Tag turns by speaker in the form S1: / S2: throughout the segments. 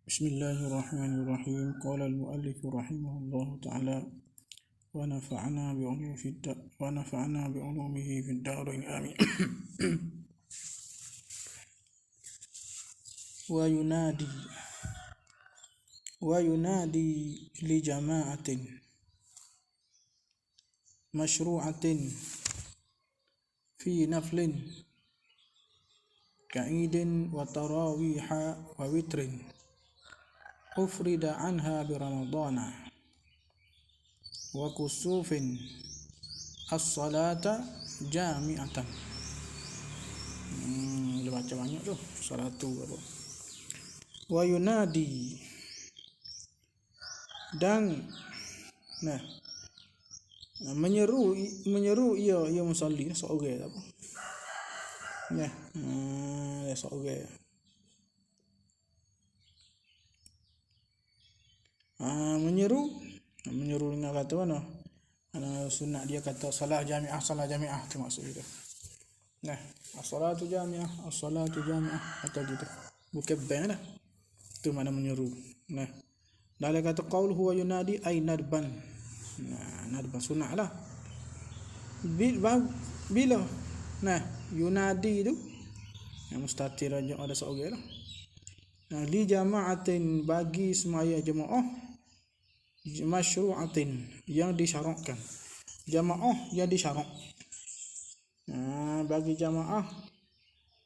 S1: بسم الله الرحمن الرحيم. قال المؤلف رحمه الله تعالى: ونفعنا بعلومه في الدارين آمين. وينادي لجماعة مشروعة في نفل كعيد وتراويح ووتر أفرد عنها برمضان وكسوف الصلاة جامعة. Dia baca banyak tu salatu apa. Wa yunadi, dan menyeru ia musalli seorang apa. Seorang. Menyeru dengan kata mana? Sunat dia kata salat jami'ah tu maksud dia. As-salatu jami'ah atau gitu. Bukan band dah. Itu mana menyeru. Dalam kata qauluhu wa yunadi ay nadban. Nadban sunatlah. Bila yunadi tu mustatir raja ada seorang lah. Li jama'atin, bagi semaya jemaah, masyru'atin, yang disyarakkan. Jamaah yang disyarak. Bagi jamaah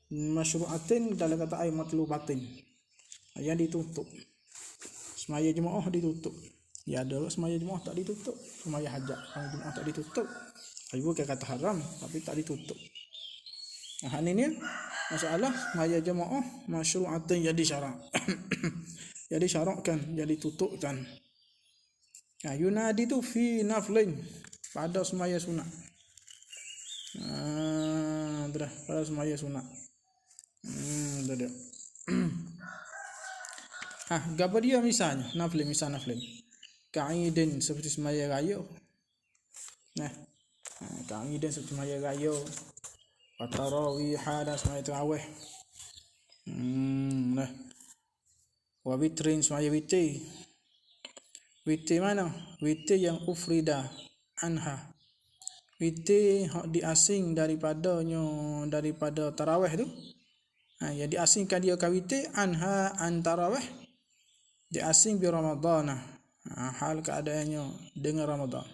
S1: masyru'atin dalam kata ay matlubatin, yang ditutup. Semaya jemaah ditutup. Ya ada semaya jemaah tak ditutup. Semaya hajat jemaah tak ditutup. Ibu kata haram tapi tak ditutup. Ini masalah semaya jemaah masyru'atin yang disyarak. Yang disyarakkan, yang ditutupkan. Yunadi tu fi naflin, pada semaya sunat. Pada semaya sunat. Dia. Gapa dia misalnya? Naflin. Ka'idin seperti semaya raya. Ka'idin seperti semaya raya. Tarawih dan semaya tarawih. Wa witrin semaya witir. Witir mana? Witir yang ufrida anha. Witir diasing daripada tarawih tu. Yang diasingkan dia ke witir anha an tarawih. Diasing bi Ramadhan. Hal keadaannya dengan Ramadan.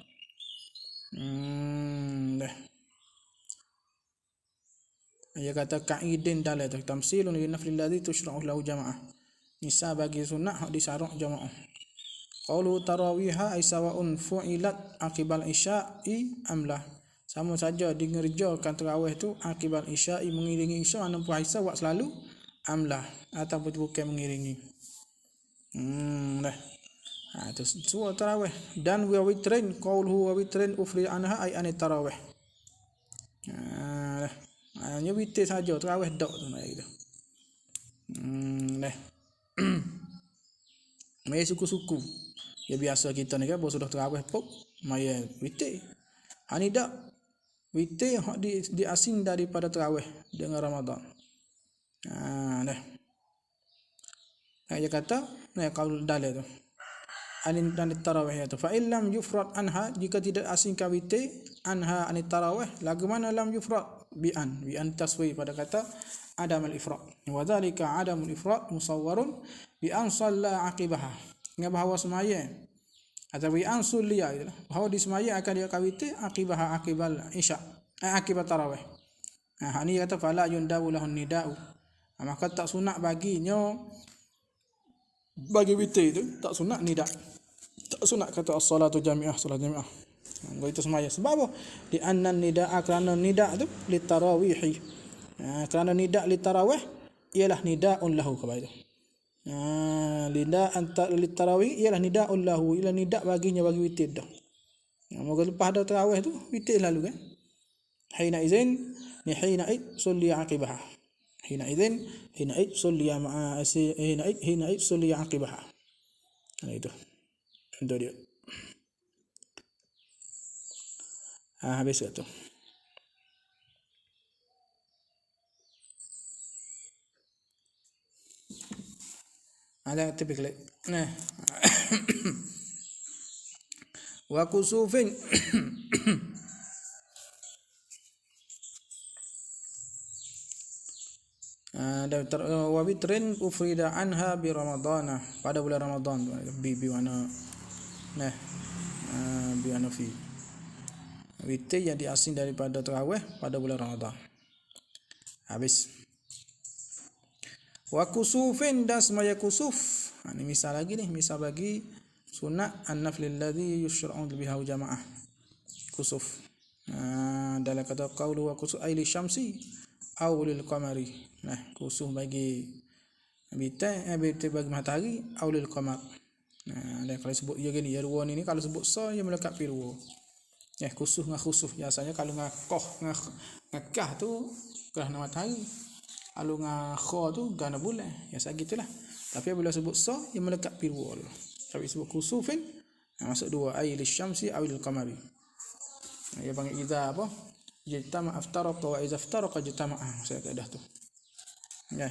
S1: Dia kata ka'idin dalam tu tamsilun li naflil ladzi tushra'u lahu jama'ah. Nisa bagi sunat disyarak jamaah. Qaulu tarawiha ay sawa'un fu'ilat aqibal isya'i amlah. Sama saja dikerjakan tarawih tu aqibal isya'i, mengiringi isya' ataupun isya' buat selalu amlah ataupun bukan mengiringi. Itu semua tarawih. Dan wa witrin, qauluhu wa witrin ufri anha ay anit tarawih. Hanya witir saja, tarawih dak tu naik gitu. Mai suku-suku. Ya biasa kita ni kan baru sudah tarawih pop, mai witir. Ani dak. Witir hak diasing daripada tarawih dengan Ramadan. Dia kata, kalau dalil tu. Anin dan tarawih itu. Fa illam yufrad anha, jika tidak asingkan witir anha anit tarawih, lagu mana lam yufrad bi an taswi pada kata adam al-ifrad. Wa dzalika adam al-ifrad musawwarun bi an shalla aqibaha. Dengan bahawa semaya atau bi an sulliya itu, bahawa di semaya akan dia witir aqibaha aqibal isya, akibat tarawih. Ini kata fala yundawu lahun nida'u. Maka tak sunat baginya bagi witir itu tak sunat nida'. Tak sunat kata as-salatu jami'ah, salat jami'ah. Itu semaya. Sebab apa? Di annan nida'a, kerana nida' tu li tarawih. Kerana nida' li tarawih ialah nida'un lahu kata itu. Li tarawih ialah nida'un lahu, ialah nida' baginya bagi witir dah. Moga lepas dah tarawih tu witir lalu kan. Hina izin sulli aqibaha. Hina sulli aqibaha. Itu. Untuk dia. Habis tu. Ada tipikal. Nah. Wa kusufin wa witrin ufrida anha bi ramadana, pada bulan Ramadan bi mana nah bi mana fi witir yang diasing daripada tarawih pada bulan Ramadan. Habis. Wa kusufin, dan semaya kusuf. Ini misal lagi nih, misal bagi sunat an-naflil ladzi yushra'u biha jamaah. Kusuf. Dalam kata qaulu wa kusuf ay li syamsi aw lil qamari. Nah, kusuf bagi bintang bagi matahari aw lil qamar. Dan kalau sebut ya gini, ya dua ni kalau sebut sa dia melekat pi dua. Ya kusuf dengan khusuf biasanya kalau ngakah tu gerhana matahari. Kalau ngakha tu gerhana bulan. Ya segitulah. Tapi bila sebut sa dia melekat pi dua. Tapi sebut kusufin masuk dua, ay li syamsi aw lil qamari. Ya panggil iza apa? Jitama aftaraqa wa iza aftaraqa jitama. Saya kaedah tu. Ya.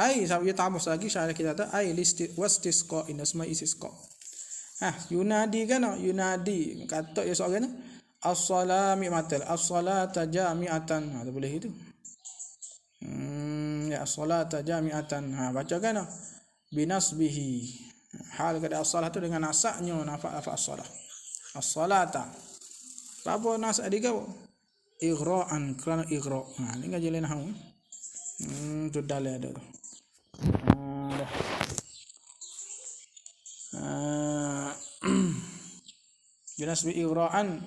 S1: Ai sampai tambah lagi syarah kita ada ai wastisqa inasma istisqa. Yunadi kan, yunadi kata ya soalnya as-salami matal as-salata jami'atan. Ada boleh itu. Ya as-salata jami'atan. Baca kan binasbihi. Hal kada as-salah tu dengan nasaknya nafak as-salah. As-salata. Apa nasak dia kau? Igra'an, kerana igra'. Ni ngaji lain hang. Tu dalil ada tu. Jelas bi igra'an.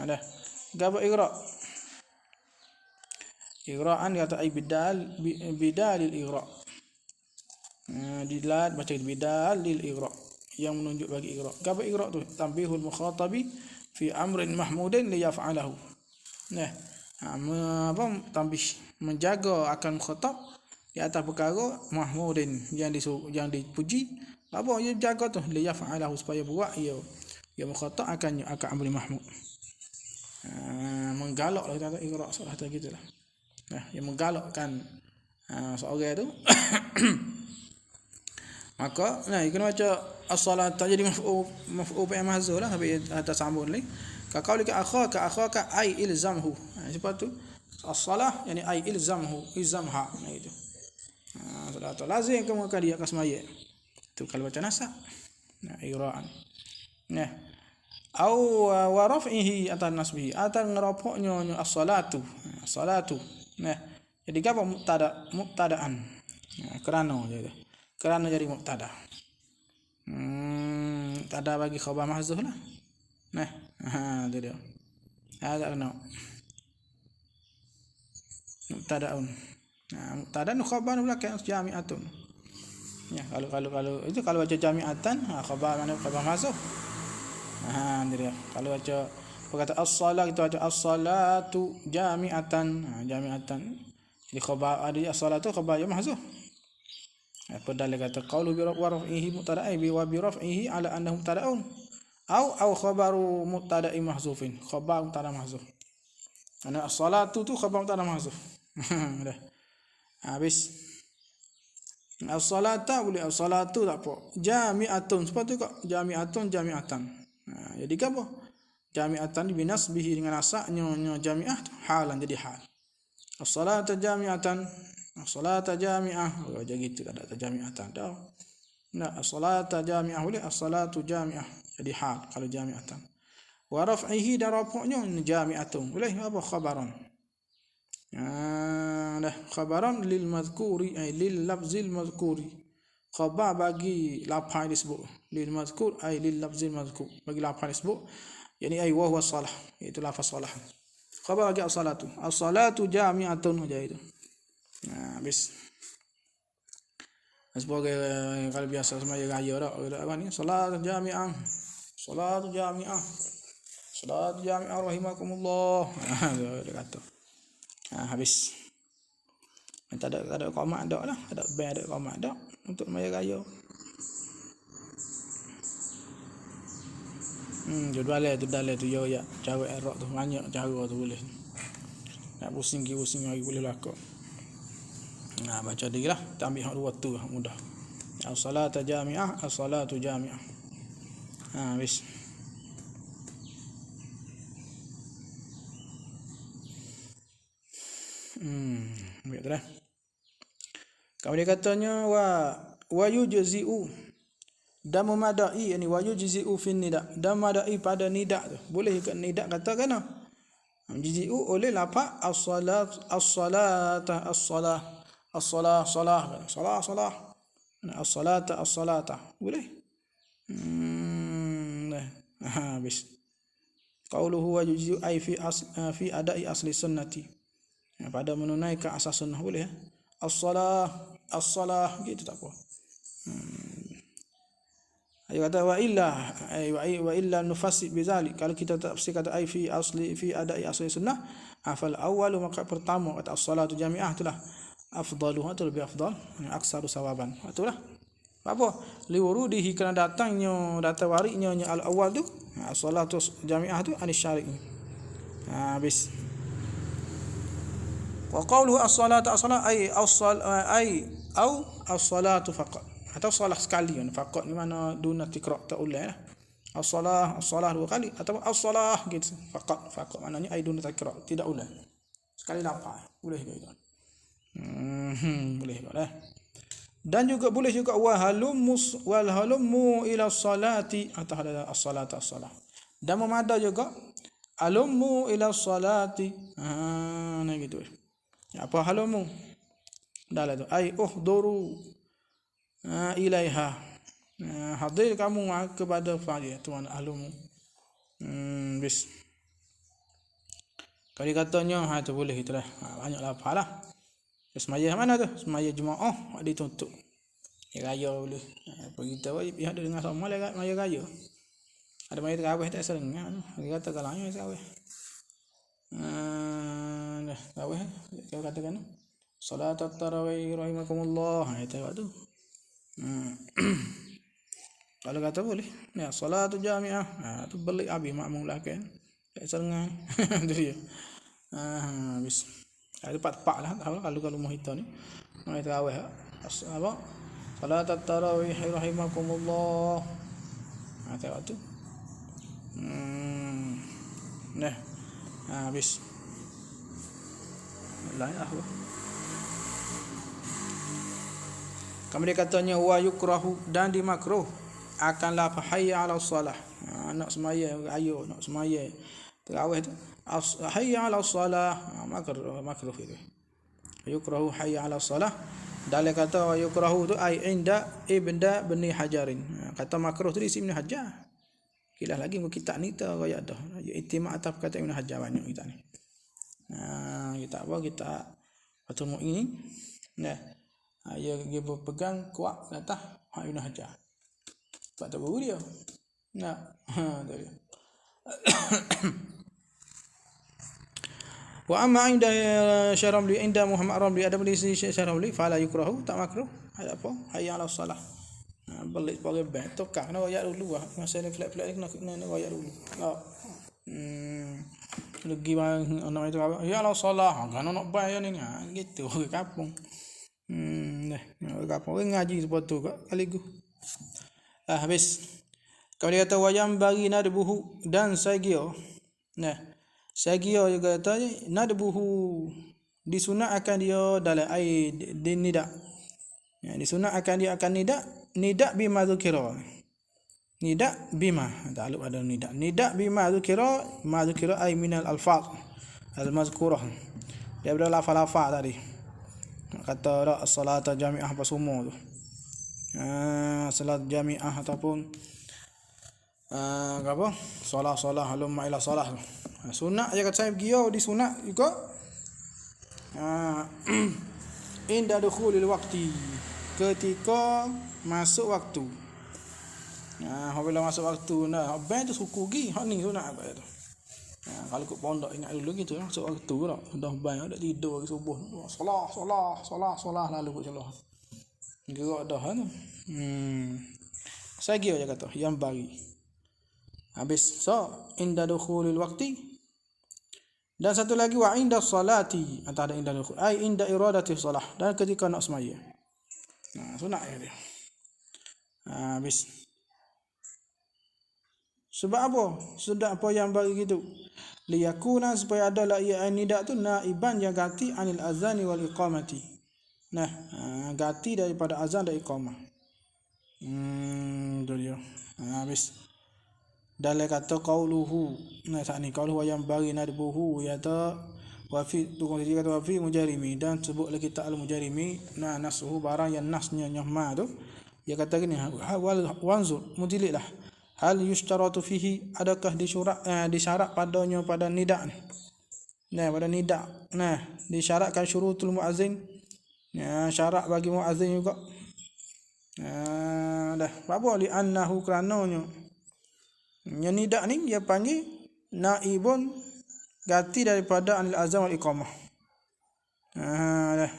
S1: Dah. Gapa igra'? Igra'an kata ai bidalil igra'. Dilat baca bidalil igra', yang menunjuk bagi igra'. Gapa igra' tu? Tanbihul mukhatabi fi amrin mahmudin li yaf'alahu. Nah, apa tanbih menjaga akan mukhatab di atas perkara mahmudin yang dipuji. Apa dia jaga tu li yaf'alahu, supaya buat ia mukhatab akan amri mahmud. Menggalak lah kata igra' salah tu gitulah. Nah, yang menggalakkan seorang tu maka kena baca as-salat jadi maf'ul bi mahzuf lah, tapi atas sambung ni ka qaulika akhaka ai ilzamhu. Sebab tu as-salah yani ai ilzamha itu. Salat lazim kamu akan dia kasmaya. Tu kalau baca nasab. Igra'an. Au wa raf'ihi atan nasbihi, atan ngerapoknya as-salatu. As-salatu. Jadi apa mubtada'an. Kerana jadi mubtada. Mubtada bagi khabar mahzuf lah. Tu dia. Ada kena. Mubtada'un. Mubtada nu khabar belakang jami'atun. Ya, kalau itu kalau baca jami'atan, khabar mana khabar mahzuf. Tu dia. Kalau baca perkataan as-salat kita baca as-salatu jami'atan. Jami'atan. Jadi khabar ada as-salatu khabar mahzuf. Apa dalil kata qaulu bi raf'ihi mubtada'i wa bi raf'ihi ala annahu mubtada'un au khabaru mubtada'i mahzufin, khabar mubtada mahzuf. Ana as-salatu tu khabar mubtada mahzuf. Dah. Habis as-salata boleh as-salatu tak apa. Jami'atun, sebab tu kok jami'atun jami'atan. Jadi apa? Jami'atan binasbihi dengan asaknya jami'ah tu halan, jadi hal. As-salata jami'atan, as-salata jami'ah. Macam gitu, tak ada jami'atan dah. As-salata jami'ah boleh, as-salatu jami'ah, jadi hal kalau jami'atan. Wa raf'ihi dan raf'nya jami'atun boleh, apa khabaran. Dah khabaran lil mazkuri ay lil lafzil mazkuri. Khabar bagi lafaz disebut. Lil mazkur ay lil lafzil mazkur, bagi lafaz disebut, yani ay wa huwa salah, itu lafaz salah. Khabar bagi as-salatu. As-salatu jami'atun aja itu. Habis. Sebagai kalau biasa semaya raya dah apa ni, salat jami'ah. Salat jami'ah. Salat jami'ah rahimakumullah. Dia kata. Habis. Tak ada qamat dak lah, ada band ada qamat dak untuk semaya raya. Dalil tu ya cara Arab tu banyak cara tu boleh. Nak pusing lagi boleh lakak. Baca dia lah, kita ambil hak dua tu mudah. As-salata jami'ah, as-salatu jami'ah. Habis. Baiklah. Kemudian katanya wa yujzi'u dan memadai, yani wa yujzi'u fi nida, dan memadai pada nida tu. Boleh ke nida katakan yujzi'u oleh lafaz as-salat, as-salata, as-salah, as-salah, salah, salah, salah. As-salata, as-salata. Boleh? Nah. Habis. Qauluhu wa yujzi'u ay fi adai asli sunnati. Pada menunaikan asas sunnah boleh ya. As-salah, as-salah gitu tak apa. Dia kata wa illa nufassi bizalik. Kalau kita tafsir kata ai fi asli fi adai asli sunnah, afal awal, maka pertama kata as-salatu jami'ah itulah afdaluha, itu lebih afdal, aksaru sawaban. Itulah. Apa? Liwurudihi, kerana datang waridnya al-awwal tu, as-salatu jami'ah tu anis syari'i. Habis. Wa qawluhu as-salatu as-salat ay as-salatu faqat, atau salah sekali kan, faqat ni mana duna tikrar, tak ulang lah. As-salah dua kali, atau as-salah gitu, faqat maknanya ay duna tikrar, tidak ulang, sekali lafaz. Boleh ke itu? Boleh ke? Dan juga boleh juga wal halummu ila salati, atau ada as-salatu as-salah. Dan memada juga halummu ila salati. Nah gitu. Apa halummu? Dah lah tu. Ai uhduru ilaiha. Hadir kamu kepada fa'il tuan halummu. Bis. Kalau katanya tu boleh itulah. Banyak lafaz lah. Semaya mana tu? Semaya Jumaat ditutup. Raya boleh. Pergi kita pihak dengan sama lah maya raya. Ada maya tarawih tak sering. Dia kata kalau hanya tarawih. Tarawih kita katakan salat tarawih rahimakumullah. Itu tu. Kalau kata boleh. Ya, salatu jami'ah. Tu balik abi makmum lah kan. Tak sering. Tu dia. Habis. Ada tepat lah kalau mau hitam ni. Mau tarawih apa? Salat tarawih rahimakumullah. Tengok tu. Nah. Habis. Lain lah. Kemudian katanya wa yukrahu, dan dimakruh akanlah hayya 'ala shalah. Nak semaya, ayo nak semaya. Tarawih tu hayya 'ala shalah, makruh itu. Yukrahu hayya 'ala shalah. Dalam kata yukrahu tu ai inda ibda bani hajarin. Kata makruh tu di sini Ibn Hajar. Kilah lagi kitab ni tu royak dah. Iktimak atas kata Ibn Hajar banyak kitab ni. Kita apa, kita Fathul Mu'in. Nah, dia berpegang kuat atas Ibn Hajar. Sebab tak baru dia. Nah, tu dia. Wa amma inda Syaramli, inda Muhammad Ramli, ada beli Syaramli fala yukrahu, tak makruh. Ada apa? Hayya 'ala shalah. Balik pakai band tokak kena royak dulu lah. Masa ni flat-flat ni kena royak dulu. Lagi bang anak itu apa? Ya 'ala shalah. Kan nak bayar ni gitu ke kampung. Kampung ngaji sebab tu kali gu. Habis. Kalau dia kata wayam bagi nadbuhu, dan sagio. Nah, sagio juga kata nadbuhu, disunat akan dia dalam ai nida. Ya, disunat akan dia akan nida bima dzukira. Nida bima, tak ada nida bima dzukira, ma dzukira ai minal alfaz al-mazkurah. Dia berada lafaz-lafaz tadi. Kata as-salata jami'ah apa semua tu. Salat jami'ah ataupun apa? Solah halumma ila solah. Sunat je kata saya pergi disunat juga. Inda dukhulil waqti, ketika masuk waktu. Apabila masuk waktu nah, abang tu suku gi, hak ni sunat apa tu. Kalau kat pondok ingat dulu gitu masuk waktu dah. Dah bang dah tidur ke subuh. Solah lalu kat celah. Gerak dah tu. Saya je kata yang bagi. Habis inda dukhulil waqti. Dan satu lagi wa inda salati, atau ada inda dukhul ai inda iradati salah, dan ketika nak semaya. Sunat dia. Habis. Sebab apa? Sudah apa yang bagi gitu? Liyakuna supaya adalah ia nida tu naiban yang ganti anil azani wal iqamati. Nah, ganti daripada azan dan iqamah. Tu dia. Habis. Dalam kata qauluhu. Nah, saat ni qauluhu yang bagi nadbuhu ya ta wa fi tukang dia kata wa fi mujarimi dan sebut lagi ta'al mujarimi nasuhu barang yang nasnya nyahma tu. Dia kata gini, wal wanzur mutiliklah. Hal yushtaratu fihi adakah disyarat padanya pada nida ni. Nah, pada nida. Nah, disyaratkan syurutul muazzin. Syarat bagi muazzin juga. Dah. Apa li annahu kerananya yang nida ni dia panggil naibun ganti daripada anil azan wal iqamah. Dah.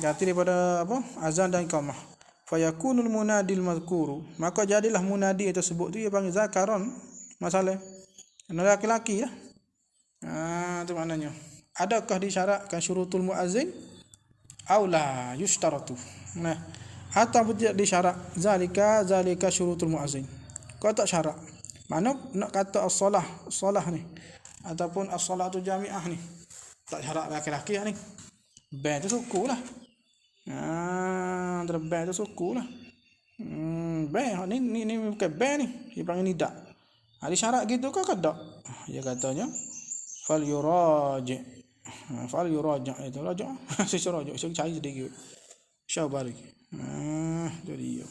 S1: Ganti daripada apa? Azan dan iqamah. Fayakunul munadil mazkuru, maka jadilah munadi itu sebut tu dia panggil zakaron, masalah laki-laki lah. Itu maknanya. Adakah disyaratkan syurutul muazzin? Aula yushtaratu. Nah, atau tidak disyarat zalika syurutul muazzin. Kau tak syarat. Mana nak kata as-salah ni ataupun as-salatu jami'ah ni. Tak syarat laki-laki ni. Ben tu suku lah. Terbang tu suku lah. Ben ni bukan ben ni. Dia panggil nida. Ada syarat gitu kau tak? Dia katanya fal yuraji. Fal yuraji itu raja. Saya raja, saya cari sedikit. Syabar lagi. Jadi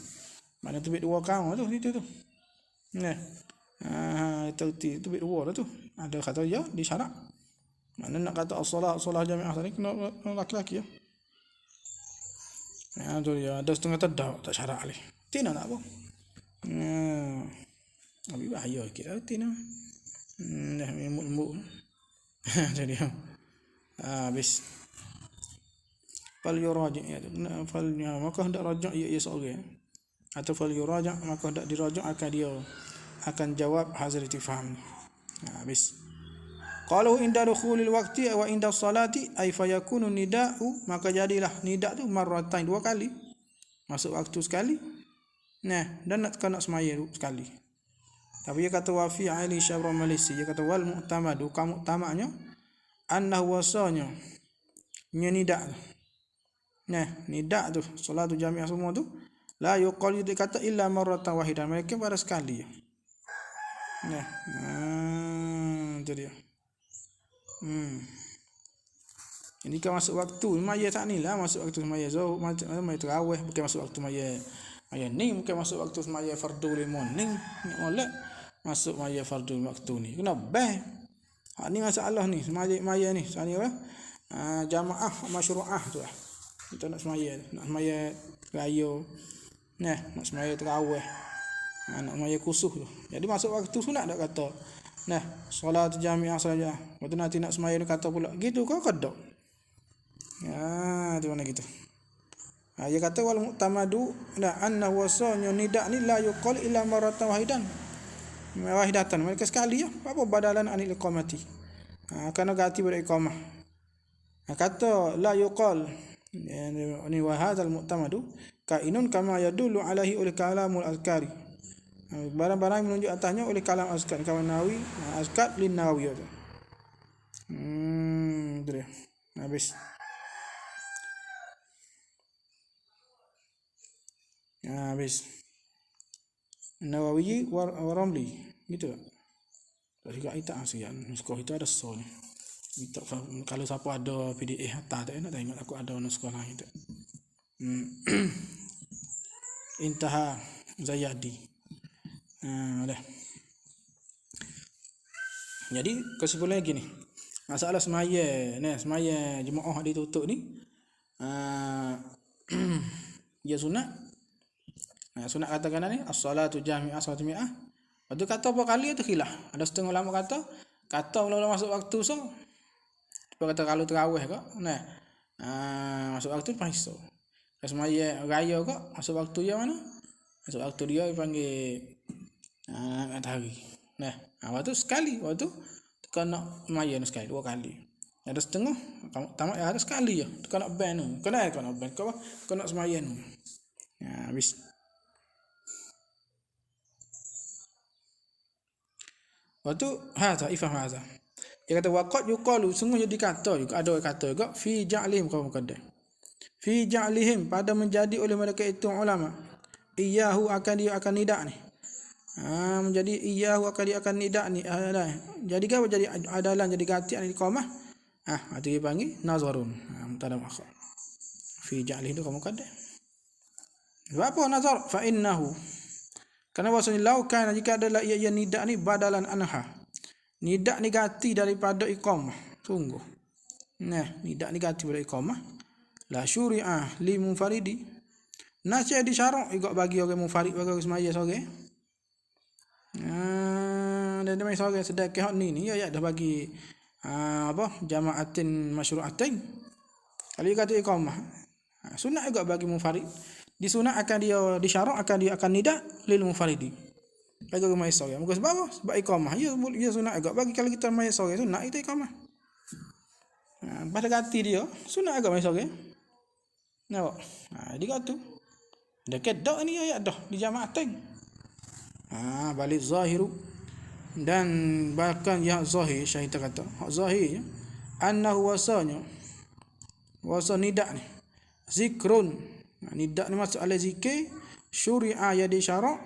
S1: mana tu bit dua kaum tu itu tu. Nah. Itu bit dua lah tu. Ada kata ya di syarat. Mana nak kata as-salah jami'ah ni kena laki-laki ya. Tu dia ada setengah tak syarat leh. Tina nak apa? Abi bahaya kita tina. Dah lembut. Jadi habis. Fal yuraji ya. Maka hendak rajak ia seorang. Atau fal yuraja maka hendak dirajak akan dia akan jawab hazir istifham. Habis. Qalu inda dukhulil waqti wa inda salati ay fayakunu nida'u, maka jadilah nida' tu marratain, dua kali. Masuk waktu sekali. Nah, dan nak semaya sekali. Tapi dia kata wa fi ali syabra malisi, dia kata wal mu'tamadu, kamu tamaknya annahu wasanya nida'. Nah, nida' tu salatu jami'ah semua tu la yuqal dikata illa marratan wahidan, mereka pada sekali. Nah, itu dia. Ini kan masuk waktu maya tak ni lah, masuk waktu semaya zuhur, maya tarawih, bukan masuk waktu maya ni, bukan masuk waktu semaya fardu limon ni, molek masuk maya fardu waktu ni. Kenapa? Ni masalah ni, maya ni, sani apa? Jamaah masyru'ah tu lah. Kita nak semaya raya. Nah, nak semaya tarawih. Nak semaya kusuh tu. Jadi masuk waktu sunat dak kata. Nah, solat jami'ah saja. Waktu nanti nak semaya dia kata pula, gitu kau kedok. Tu mana gitu. Dia kata wal mu'tamadu la anna wasanya nida' ni la yuqal illa maratan wahidatan. Mereka sekali ya. Apa badalan anil iqamati. Karena ganti pada iqamah. Kata la yuqal ni wa hadzal mu'tamadu kainun kama yadullu alaihi ul kalamul azkari. Barang-barang menunjuk atasnya oleh kalam azkar kawan Nawawi, azkar lin Nawawi tu. Tu dia. Habis. Habis. Nawawi wa Ramli. Gitu tak? Tak juga kita asian. Sekolah itu ada soal. Kalau siapa ada PDF tak nak tengok aku ada sekolah itu. Intaha Zayadi. Dah. Jadi kesimpulannya gini. Masalah semaya jemaah ditutup ni dia sunat. Sunat katakan ni as-salatu jami'ah salatu jami'ah. Lepas kata apa kali itu khilaf. Ada setengah ulama kata mula-mula masuk waktu so. Dia kata kalau tarawih kok. Masuk waktu pas so. Semaya raya kok masuk waktu dia mana? Masuk waktu dia dipanggil matahari. Waktu sekali, waktu kena maya sekali, dua kali. Ada setengah, tamat ada sekali je. Kena ban tu. Kena ban kau nak semaya tu. Habis. Lepas tu hadza ifham hadza. Dia kata waqad yuqalu, sungguhnya dikata juga, ada orang kata juga fi ja'lihim kau muqaddam. Fi ja'lihim, pada menjadi oleh mereka itu ulama. Iyahu akan dia akan nidak ni. Menjadi iyahu akan dia akan nidak ni. Jadi apa jadi adalah jadi ganti ni iqamah. Itu dia panggil nazarun. Mubtada muakhar. Fi ja'lihim tu kau muqaddam. Sebab apa nazar? Fa innahu, kerana bahasanya lau kana, jika adalah ia nidak ni badalan anha. Nidak ni ganti daripada iqamah. Sungguh. Nidak ni ganti daripada iqamah. La syuri'ah li munfaridi. Nasihat disyarak juga bagi orang munfarid, bagi orang semaya sore. Dan dia main sore sedekah ni ya dah bagi jama'atin masyru'atin. Kalau dia kata iqamah, sunat juga bagi munfarid. Disunat akan dia disyarak akan dia akan nidak lil munfaridi. Bagi orang mai sore. Mungkin sebab apa? Sebab iqamah. Ya sunat juga bagi kalau kita mai sore sunat itu iqamah. Pada ganti dia sunat juga mai sore. Nampak? Dia kata dekat dak ni ayat dah di jama'atin. Balik zahiru, dan bahkan yang zahir syahid kata hak zahirnya annahu wasanya wasa nidak ni zikrun. Nidak ni masuk ala zikir syuri'a ya di syarak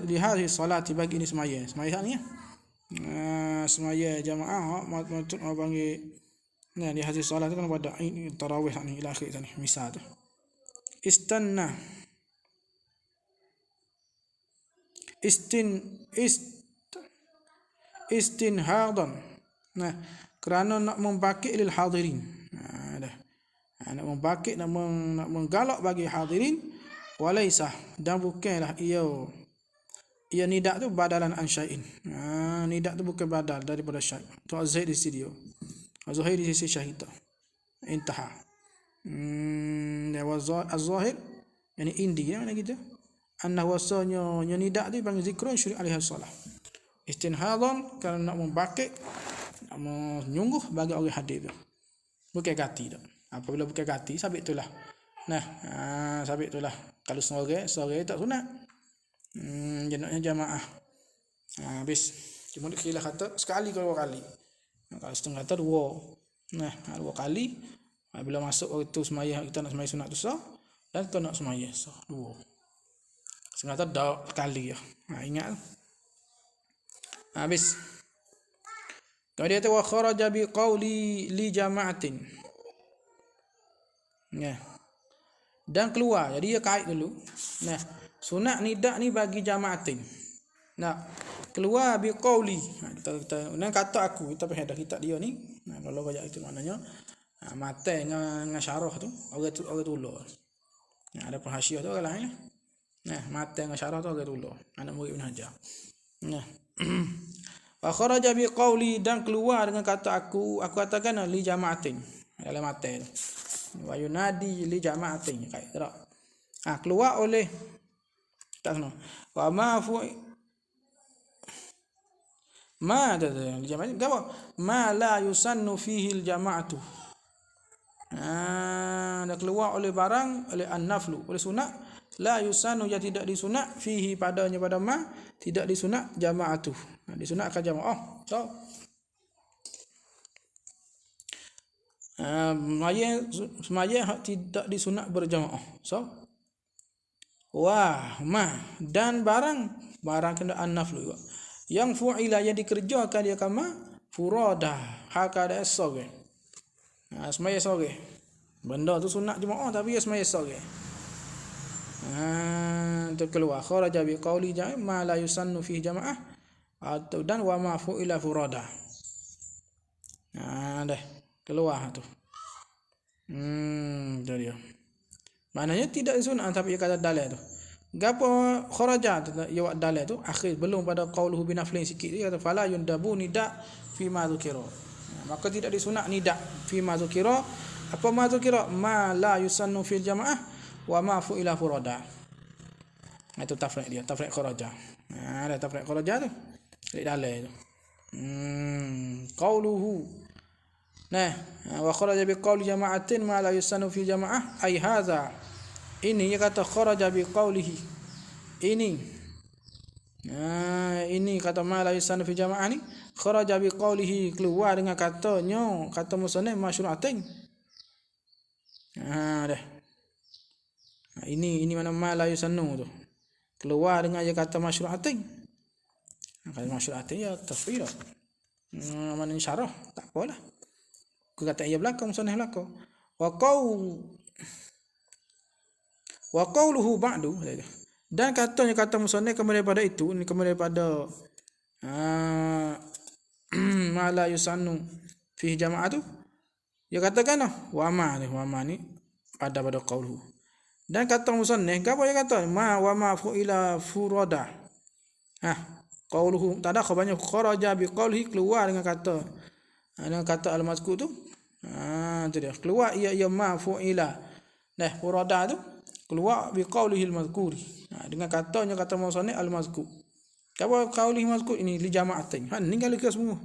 S1: lihazi salati, bagi ini semaya ni semaya jamaah maksud panggil lihazi salat tu kan pada tarawih ni ila akhir ni misal tu istinhadan, kerana nak membakit lil hadirin, nak membakit, nak menggalak bagi hadirin. Walaisa, dan bukanlah ia nidak tu badalan an syai'in. Nidak tu bukan badal daripada syai'. Tu az-zahir di studio, az-zahir di sisi syahid. Intaha. Az-zahir yani indi mana gitu. Anna wasanya nidak tu panggil zikrun syuri' alaihi salah. Istinhadan, kerana nak membakit, nak menyungguh bagi orang hadir tu. Bukan gati dah. Apabila bukan gati, sabit itulah. Sabit itulah. Kalau sore tak sunat. Jenaknya jamaah. Habis. Cuma dia kata sekali ke dua kali. Kalau setengah kata dua. 2 kali. Bila masuk waktu semaya, kita nak semaya sunat tu sah. Dan kita nak semaya sah. 2. Setengah kata dah kali ya. Ingat. Habis. Kemudian dia kata wa kharaja bi qawli li jama'atin. Dan keluar. Jadi dia kait dulu. Sunat nidak ni bagi jama'atin. Keluar bi qawli. Kita kata aku, kita pernah ada kitab dia ni. Kalau baca itu maknanya matan dengan syarah tu orang tulur. Ada penghasiah tu orang lain. Matan dengan syarah tu orang tulur. Anak murid Ibn Hajar. Wa kharaja bi qawli, dan keluar dengan kata aku katakan li jama'atin. Dalam matan. Wa yunadi li jama'atin, kait tak? Keluar oleh tak sana. Wa ma li jama'atin apa? Ma la yusannu fihi al jama'atu. Dah keluar oleh barang, oleh an-naflu, oleh sunat, la yusannu, yang tidak disunat, fihi padanya, pada ma tidak disunat jama'atu. Disunatkan jamaah. So semaya tidak disunat berjamaah. So dan barang kenderaan naflu juga yang fu'ila, yang dikerjakan dia kama furada, hakada sore. Semaya sore. Benda tu sunat jemaah tapi dia semaya sore. Itu keluar kharaja bi qawli ma la yusannu fi jamaah, atau dan wa ma fu'ila furada. Dah keluar tu. Itu dia. Maknanya tidak sunat tapi dia kata dalil tu. Gapo kharaja tu ya wak dalil tu akhir belum pada qauluhu binaflin sikit dia kata fala yundabu nida fi ma dzukira. Maka tidak disunat nida fi ma dzukira. Apa ma dzukira? Ma la yusannu fil jamaah wa ma fu'ila furada. Itu tafriq dia, tafriq kharaja. Ada tafriq kharaja tu. Dalil tu. Qauluhu wa kharaja bi qawli jama'atin ma la yusannu fi jama'ah ay hadza. Ini dia kata kharaja bi qawlihi. Ini Ini kata ma la yusannu fi jama'ah ni kharaja bi qawlihi, keluar dengan katanya, kata musannif masyru'atain. Dah. Ini mana ma la yusannu tu. Keluar dengan dia kata masyru'atain. Kata masyru'atain ya tafsir. Mana syarah tak apalah. Aku kata ia belakang musannif belakang. Wa qawluhu ba'du, dan katanya kata musannif kemudian daripada itu, ini kemudian daripada ma la yusannu fi jama'ah tu, dia katakan wa ma ni pada qawluhu. Dan kata musannif apa dia kata wa ma fu'ila furada. Qawluhu tak ada khabarnya kharaja bi qawlihi, keluar dengan kata al-mazkur tu. Tu dia keluar ia ma fu'ila furada tu keluar bi qawlihi al-mazkur, dengan katanya kata musannif al-mazkur. Apa qawlihi mazkur ini li jama'atain. Ni kalau ke semua.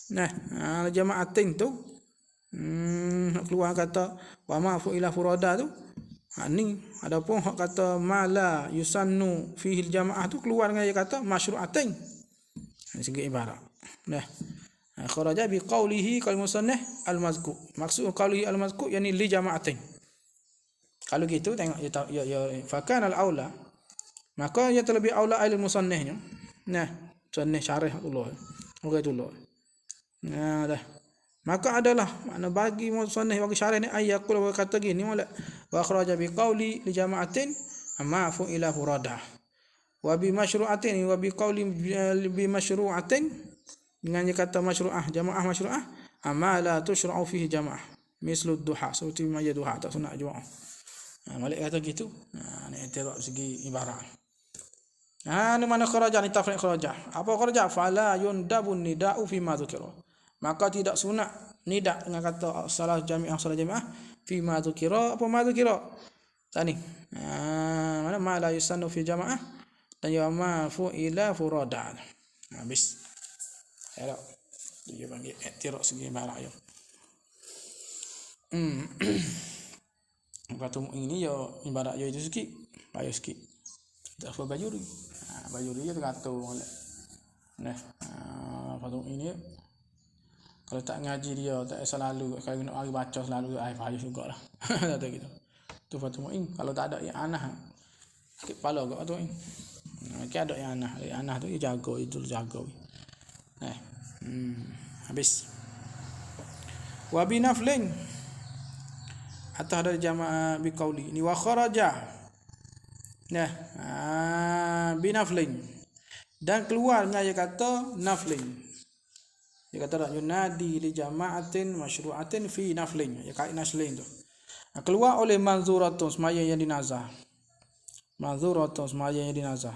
S1: Li jama'atain tu keluar kata wa ma fu'ila furada tu. Ni adapun hak kata ma la yusannu fihi al-jama'ah tu keluar dengan dia kata masyru'atain. Segi ibarat. Kharaja bi qawlihi qal musannif al-mazkur. Maksud qawlihi al-mazkur yani li jama'atain. Kalau gitu tengok ya fakan al-aula, maka ia terlebih aula al musannihnya. Musannih syarih Allah. Dah. Maka adalah makna bagi musannih bagi syarih ni ayat qul kata gini wala wa kharaja bi qawli li jama'atin amma fu ila furada wa bi masyru'atin wa bi qawli bi masyru'atin, dengan dia kata masyru'ah jamaah masyru'ah amma la tushra'u fihi jamaah mislu duha, seperti maya duha tak sunat jamaah. Malik kata gitu. Ni i'tiraf segi ibarat. Ni mana kharaja ni tafriq kharaja. Apa kharaja? Fala yundabun nida'u fi ma dzukira. Maka tidak sunat nida dengan kata salah jami'ah fi ma dzukira. Apa ma dzukira? Tani. Mana ma la yusannu fi jama'ah dan ya ma fu'ila furada. Habis. Elok. Dia panggil i'tiraf segi ibarat yo. Kata ini ya ibarat ya itu sikit, payah sikit. Tak apa bajuri. Bajuri dia terkata molek. Kata ini kalau tak ngaji dia tak selalu kalau nak hari baca selalu payah jugaklah. Kata gitu. Tu Fatul Muin kalau tak ada yang anah. Sikit kepala gak tu. Ada yang anah tu dia jaga itu jaga. Habis. Wa binaflin atau ada jamaah bi qauli ni wa kharaja binaflin, dan keluar dengan dia kata naflin. Dia kata yunadi li jama'atin masyru'atin fi naflin, ya kait naflin tu keluar oleh manzuratun semaya yang dinazah, manzuratun semaya yang dinazah,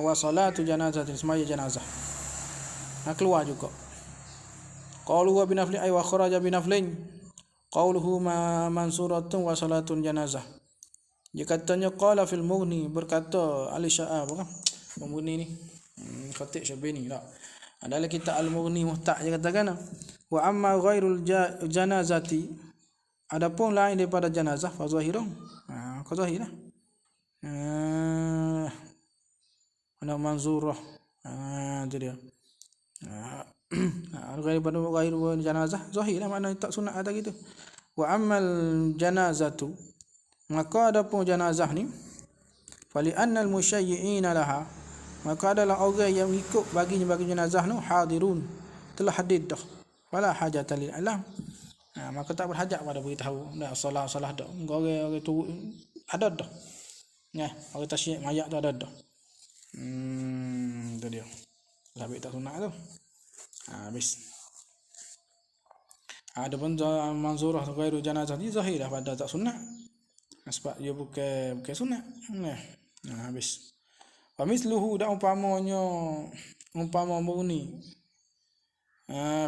S1: wa salatu janazatin semaya janazah keluar juga. Qalu wa binaflin ay wa kharaja binaflin qauluhu ma mansuratun wa salatun janazah. Dia katanya qala fil mughni, berkata Ali Sya'ab kan Mughni ni Khatib Syabani tak adalah kita al-mughni muhta' dia katakan wa amma ghairul janazati, adapun lain daripada janazah fa zahirun ka zahirah ana manzurah tu dia ghairu janazah zahirah makna tak sunat ada gitu. Wa ammal janazatu, maka adapun janazah ni fali annal musyayyi'ina laha, maka adalah orang yang ikut bagi jenazah tu hadirun, telah hadir dah, wala hajata lil alam, maka tak berhajat pada beritahu dah salah dah orang tu ada dah orang tasyik mayat tu ada dah. Tu dia tapi tak sunat tu. Habis. Ada pun manzurah ghairu janazah ni zahirah pada tak sunat. Sebab dia bukan sunat. Habis. Wa misluhu da umpama ni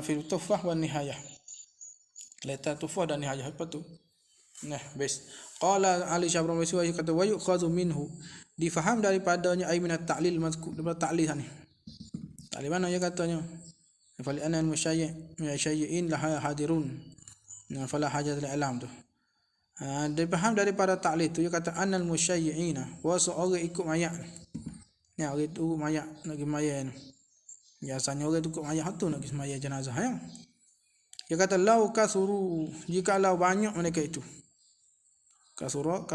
S1: fil tufah wan nihayah. Letak tufah dan nihayah apa tu? Habis. Qala Ali Syabran Wasiwa kata wa yu'khadhu minhu, difaham daripadanya ay minat ta'lil mazkur, daripada ta'lil ni. Ta'lil mana dia katanya? Fali anal musyayyi'in laha hadirun fala hajat lil alam tu. Dia faham daripada ta'lil tu dia kata anal musyayyi'ina wa seorang ikut mayat Ya orang tu mayat nak pergi mayat tu. Biasanya orang tu ikut mayat tu nak pergi mayat jenazah ya. Dia kata lau kasuru, jikalau banyak mereka itu. Kasura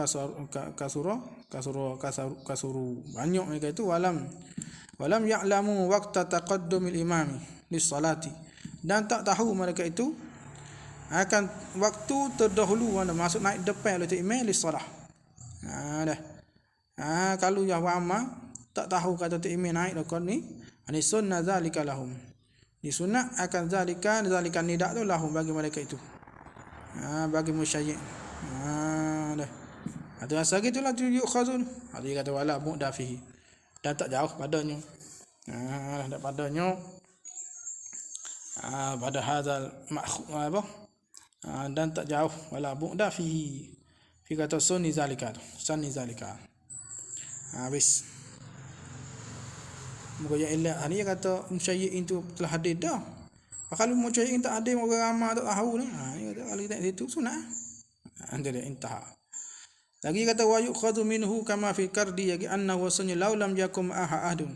S1: kasuru banyak mereka itu walam ya'lamu waqta taqaddumil imami lis salati, dan tak tahu mereka itu akan waktu terdahulu mana masuk naik depan oleh imam lis salah. Dah. Kalau yang wama tak tahu kata imam naik dekat ni, ani sunnah zalika lahum. Disunat akan zalikan nidak tu lahum bagi mereka itu. Bagi musyayyi'in. Dah. Ada asal gitulah tu yukhazun. Ada dia kata wala mu'da fihi. Dan tak jauh padanya. Tak padanya. Pada hadzal apa? Dan tak jauh wala mu'da fihi. Fi kata sunni zalika. Habis. Muka yang elak ni dia kata musyayyi'in tu telah hadir dah. Kalau musyayyi'in tak hadir orang ramai tak tahu ni. Dia kata kalau tak situ sunat. Dia intah. Lagi kata wa yukhadhu minhu kama fi kardi yaqi annahu sunni law lam yakum ahadun.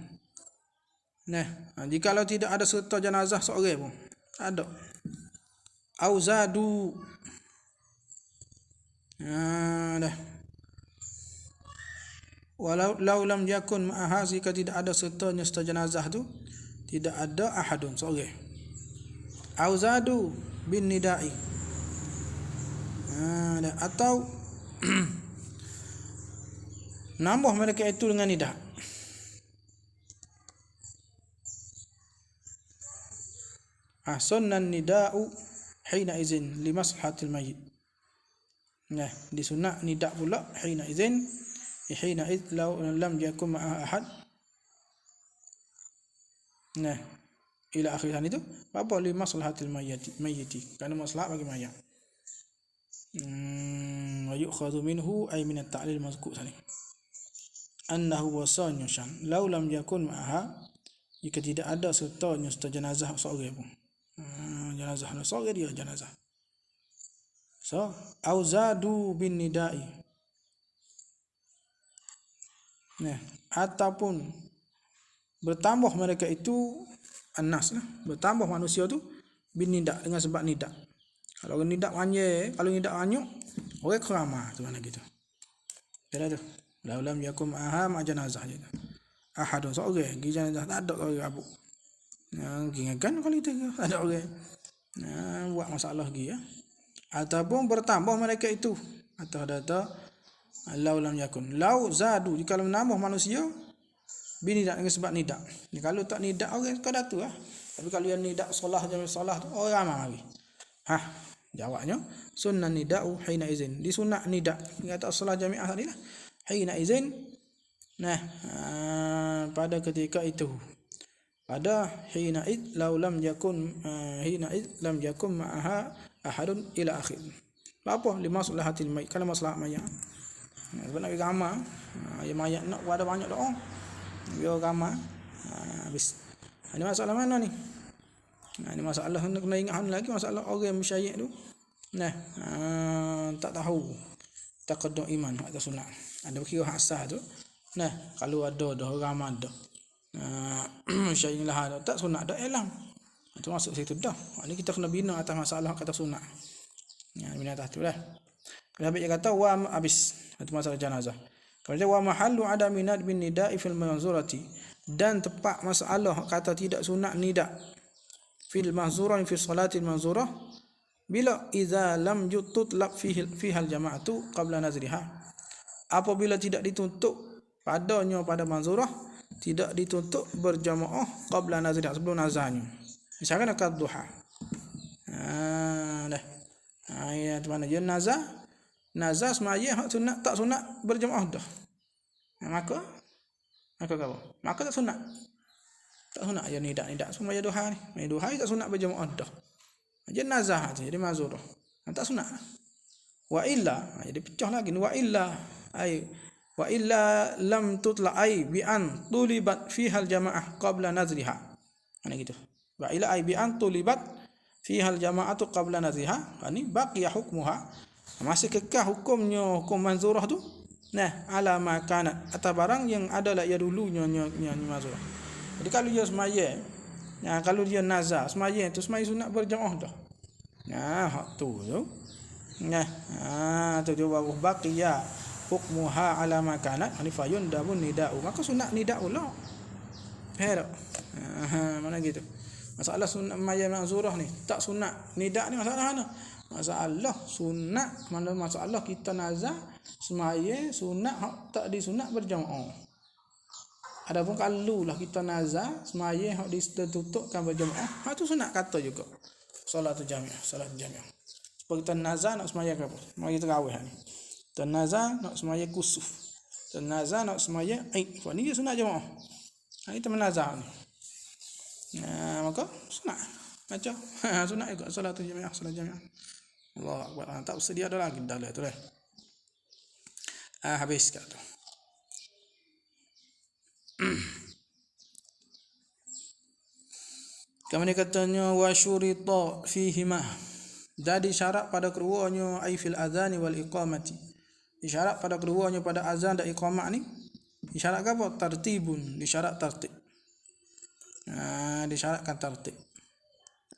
S1: Jikalau tidak ada serta jenazah seorang pun. Ada. Auzadu. Dah. Walau lam yakun ma'aha, jika tidak ada sertanya jenazah tu tidak ada ahadun seorang. Auzadu bin nida'i. Atau nambah mereka itu dengan nida. Sunnan nida'u hina izin li maslahatil mayyit. Disunat nida pula hina izin law lam yakun ma'a ahad. Ila akhiran itu apa li maslahatil mayyiti, kerana maslahat bagi mayat. Wa yu'khadhu minhu ay min at-ta'lil mazkur tadi. Annahu wasanya syan law lam yakun ma'aha, jika tidak ada sertanya jenazah seorang pun. Jenazah seorang dia jenazah. So, auzadu bin nida'i. Ataupun bertambah mereka itu annas lah, bertambah manusia tu bin nida, dengan sebab nida. Kalau nida banyak, orang keramah tu mana gitu. Dah tu. Law lam yakum ma jenazah je. Ahadun seorang, jenazah tak ada orang abu. Ingatkan kalau itu tak ada orang. Buat masalah lagi ya. Ataupun bertambah mereka itu, atau ada law lam yakun, law zadu, jika menambah manusia binidak dengan sebab nidak. Kalau tak nidak orang kau datu lah. Tapi kalau yang nidak solah tu orang ramai lagi. Jawabnya sunnah nida'u hina izin. Disunat nidak. Kata solah jami'ah tadi lah. Hina izin. Pada ketika itu. Pada hina id law lam yakun ma'aha ahadun ila akhir. Apa? Li maslahatil mayit. Kalau maslahat mayat. Sebab nak ramai, yang mayat nak ada banyak doa. Biar ramai. Habis. Ini masalah mana ni? Ini masalah nak kena ingat lagi, masalah orang musyayyi'in tu. Tak tahu taqaddum iman atau sunat. Ada kira asas tu. Kalau ada dah ramai dah. Musyayyi'in lah ada, tak sunat dah elang. Itu masuk situ dah. Ini kita kena bina atas masalah kata sunat. Bina atas tu lah. Nabi kata wa habis itu masalah jenazah. Kemudian wa mahallu adami nad bin nida'i fil manzurati, dan tepat masalah kata tidak sunat nida fil manzurah fi salatil manzurah bila idza lam yutlaq fihi al jama'atu qabla nazriha, apabila tidak dituntut padanya pada manzurah, tidak dituntut berjamaah qabla nazriha, sebelum nazarnya. Misalkan akad duha. Ayat mana jenazah semaya hak sunat tak sunat berjemaah dah. Maka apa? Maka tak sunat. Tak sunat ya nidak semaya duha ni. Semaya duha tak sunat berjemaah dah. Jenazah tu jadi mazurah. Tak sunat. Wa illa, jadi pecah lagi wa illa lam tutla ay bi an tulibat fiha al jamaah qabla nazriha. Ana gitu. Wa illa ay bi an tulibat fiha al jamaatu qabla nazriha, ini baqiya hukmuha, masih kekal hukum manzurah tu Nah, ala makanat atau barang yang ada lah ya dulunya nya masuk. Jadi kalau dia semaya, nah kalau dia nazar semaya tu semaya sunat berjamaah dah. Nah, hak tu. Nah, tu dia baru baqiya hukmuha ala makanat hanifayun dabun nida'u. Maka sunat nida'u lah. Faham tak? Mana gitu. Masalah sunat maya mazurah ni, tak sunat nida' ni masalah mana? Masalah sunat mana masalah kita nazar semaya sunat hak tak disunat berjamaah. Adapun kalau lah kita nazar semaya hak ditutupkan berjamaah, hak tu sunat kata juga. Solat jamiah. Sebab kita nazar nak semaya apa? Semaya tarawih ni. Kita nazar nak semaya kusuf. Kita nazar nak semaya Aid. Ni dia sunat jamaah. Kita menazar ni. Maka sunat. Macam sunat juga solat jamiah. Allah Akbar. Tak sedia ada lagi dalam tu lah. Habis kat tu. Kemudian katanya wa syurita fihima. Jadi syarat pada keduanya ai fil azan wal iqamati. Isyarat pada keduanya pada azan dan iqamah ni. Isyarat apa? Tartibun, disyarat tertib. Disyaratkan tertib.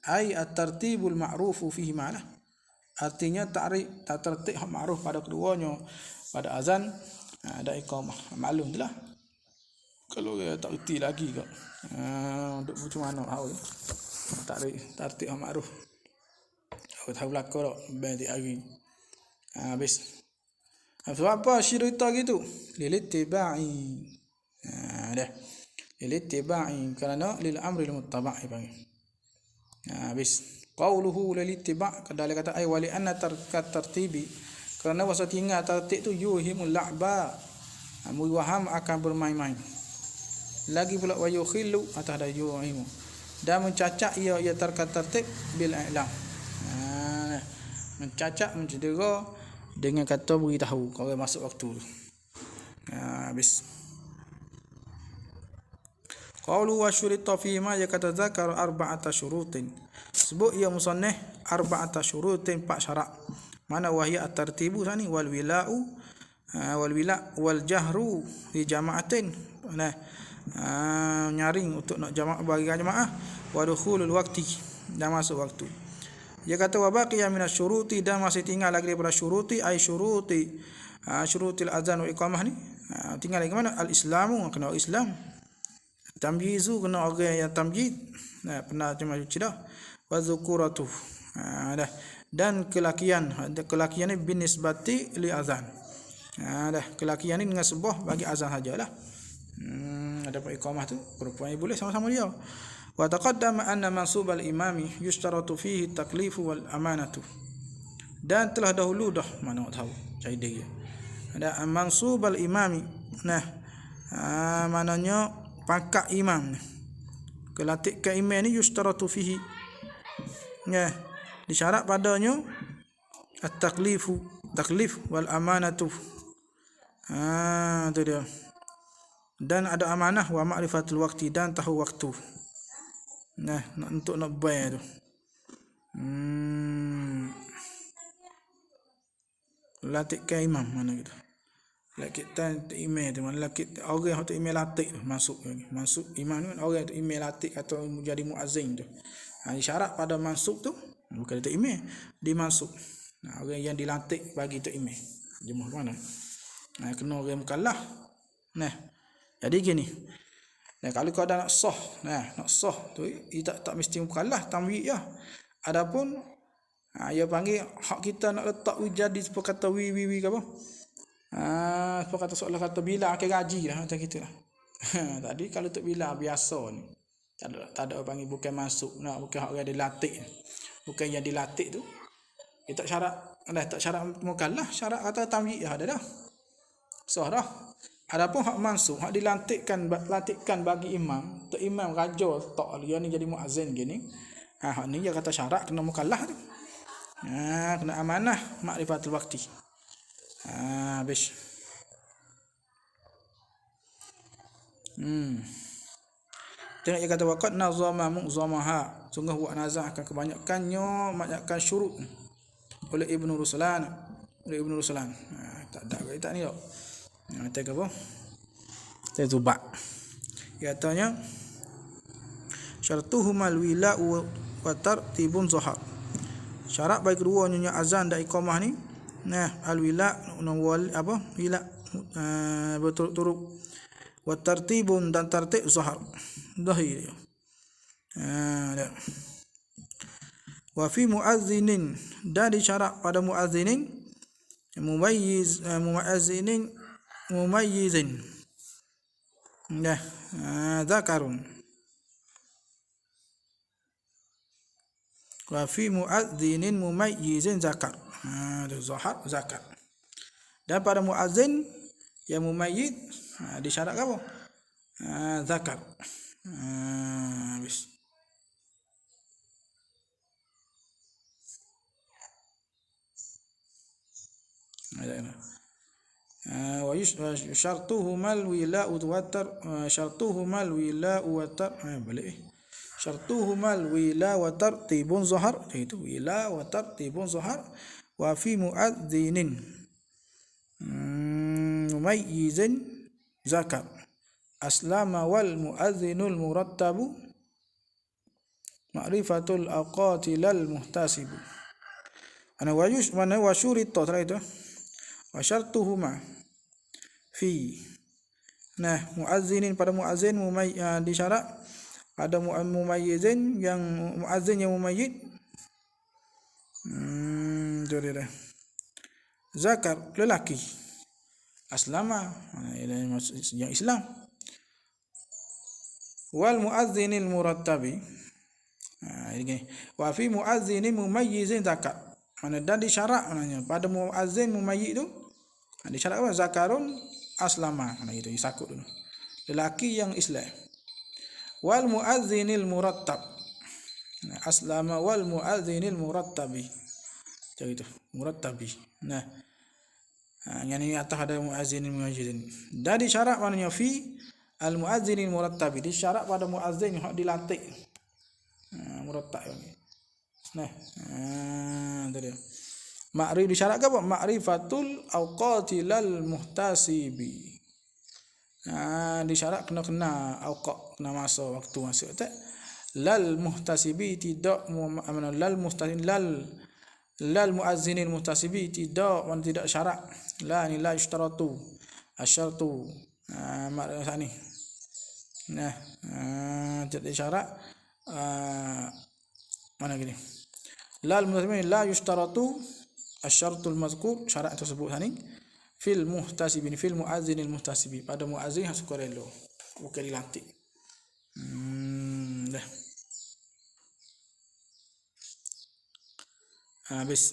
S1: Ai at-tartibul ma'rufu fihi ma'lah. Artinya tertib ma'ruf pada keduanya pada azan dan iqamah. Maklum itulah. Kalau tak reti lagi kau. Untuk macam mana tahu. Tertib ma'ruf. Aku tahu belakang tak berarti hari. Habis. Sebab apa syirita gitu? Lilittiba'i. Dah. Lilittiba'i kerana lil amri al muttaba'i panggil. Habis. Qauluhu lilittiba' kadang kata ai wali anna tartibi kerana wasa tinggal tertib tu yuhimul la'ba. Muwaham akan bermain-main. Lagi pula wa yukhillu atau ada yuhimu. Dan mencacat ia tertib bil i'lam. Mencacat mencedera dengan kata beritahu kalau masuk waktu tu. Habis. Qaulu wa syurita fi ma yakatadzakaru arba'ata syurutin. Sebut ia musannif arba'ata syurutin 4 syarat. Mana wahia at-tartibu sani wal wila'u wal wila' wal jahru fi jama'atin. Nah, nyaring untuk nak jamaah bagi jamaah wa dukhulul waqti dan masuk waktu. Dia kata wa baqiya minasyuruti dan masih tinggal lagi daripada syuruti ai syurutil azan wa iqamah ni. Tinggal lagi mana al-islamu kena Islam. Tamyizu kena orang yang tamyiz. Pernah cuma cuci dah. Wa dzukuratu. Dan kelakian ni binisbati li azan. Kelakian ni dengan sebuah bagi azan sajalah. Ada iqamah tu perempuan boleh sama-sama dia. Wa taqaddama anna mansub al-imami yushtaratu fihi taklifu wal amanatu. Dan telah dahulu dah mana tahu cari dia. Ada mansub al-imami. Maknanya pangkat imam ni. Kelatikan imam ni yushtaratu fihi. Disyarat padanya at-taklif wal amanatu. Tu dia. Dan ada amanah wa ma'rifatul waqti dan tahu waktu. Untuk nak bayar tu. Latihkan imam mana gitu. Latihkan imam tu mana latih orang tu imam latih tu masuk imam tu orang tu imam latih atau jadi muazzin tu. Isyarat pada masuk tu bukan tu imam dimasuk. Orang yang dilantik bagi tu imam. Jemaah mana? Kena orang mukallaf. Jadi gini. Kalau kau dah nak sah tu tak mesti mukallaf tamyiz ya. Adapun ia panggil hak kita nak letak jadi seperti kata wi ke apa? Seperti kata soalan kata bila akan gaji lah macam gitulah. Tadi kalau untuk bila biasa ni tak ada panggil bukan masuk bukan hak orang dilatih. Bukan yang dilatih tu. Tak syarat mukallaf, syarat kata tamyiz ada dah. Sah dah. Adapun hak mansub, hak dilantikkan bagi imam, tu imam raja tak dia ni jadi muazzin gini. Hak ni dia kata syarat kena mukallaf tu. Kena amanah ma'rifatul waqti. Habis. Tengok dia kata waqad nazama mu'zamaha. Sungguh buat nazah akan kebanyakan syurut oleh Ibnu Ruslan. Tak ada tak ni tak. Tengok apa? Tengok ba. Katanya syartuhumal wila'u wa tartibun zahar. Syarat bagi keduanya azan dan iqamah ni, al-wila' wila berturut-turut, wa tartibun dan tertib zahar. Zahir. Wa fi muazzinin, dan disyarat pada muazzinin mumayyizin zakarun. Wa fi muazzinin mumayyizin zakar. Zahar zakar. Dan pada muazzin yang mumayyiz disyarat apa? Zakar. Habis. Wa syartuhumal wila'u syartuhumal wila wa tartibun zahar, itu wila wa tartibun zahar. Wa fi muadzinin mumayyizin zakar aslama wal muadzinul murattabu ma'rifatul aqatilal muhtasibu. Ana wa syurita itu wa syartuhuma fi muazzinin, pada muazzin disyarat pada mumayyizin yang muazzin yang mumayyiz zakar lelaki aslama yang Islam, wal muazzinil murattabi wa fi muazzinin mumayyizin zakar. Mana dan disyarat maknanya pada muazzin mumayyiz tu disyarat apa? Zakarun aslama, mana itu disakut dulu, lelaki yang Islam. Wal muazzinil murattab aslama wal muazzinil murattabi, itu murattabi. Yang ini atas ada muazzinin mumayyizin. Dan disyarat maknanya fi al muazzinil murattabi, disyarat pada muazzin yang dilatih murattab. Tadi ma'rif disyarat apa? Ma'rifatul awqatilal muhtasibi. Disyarat kena awqat, kena masa, waktu masuk tak. Lal muhtasibi tidak lal muhtasin lal muazzinil muhtasibi tidak syarat. La ni la yushtaratu asyartu makna ni. Jadi syarat mana gini? Lal muazzinil la yushtaratu asyartul mazkur, syarat tersebut ni fil muhtasibin, fil muazzinil muhtasibi, pada muazzin yang suka relo, bukan dilantik. Dah. Habis.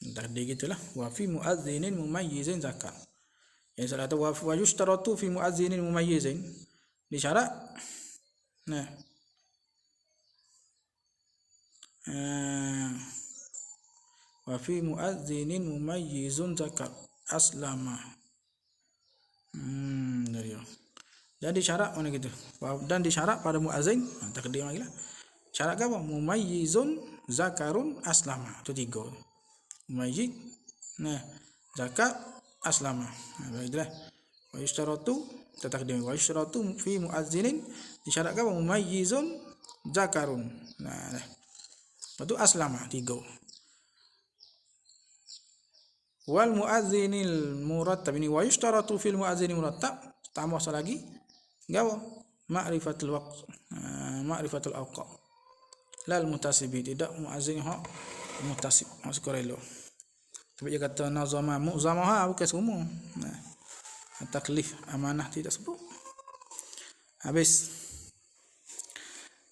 S1: Tadi gitulah. Wa fi muazzinin mumayyizin zakar. Yang salah tu wa yushtaratu fi muazzinin mumayyizin, disyarat wa fi muazzinin mumayyizun zakar aslama. Dan disyarat mana gitu? Dan disyarat pada muazzin, takdim lagi lah. Syarat apa? Mumayyizun zakarun aslama. Itu 3. Mumayyiz, zakat, aslama. Baiklah. Wa yushtaratu, takdim. Wa yushtaratu fi muazzinin, disyarat apa? Mumayyizun zakarun. Itu aslama 3. Wal muazzinil murattab, ini wa yushtaratu fil muazzinil murattab, tambah lagi gapo? Ma'rifatul waqt, ma'rifatul awqat. Lal muhtasibi, tidak muazzin muhtasib, masuk relo. Tapi dia kata nazama mu'zamaha, bukan semua. Taklif amanah tidak sebut. Habis.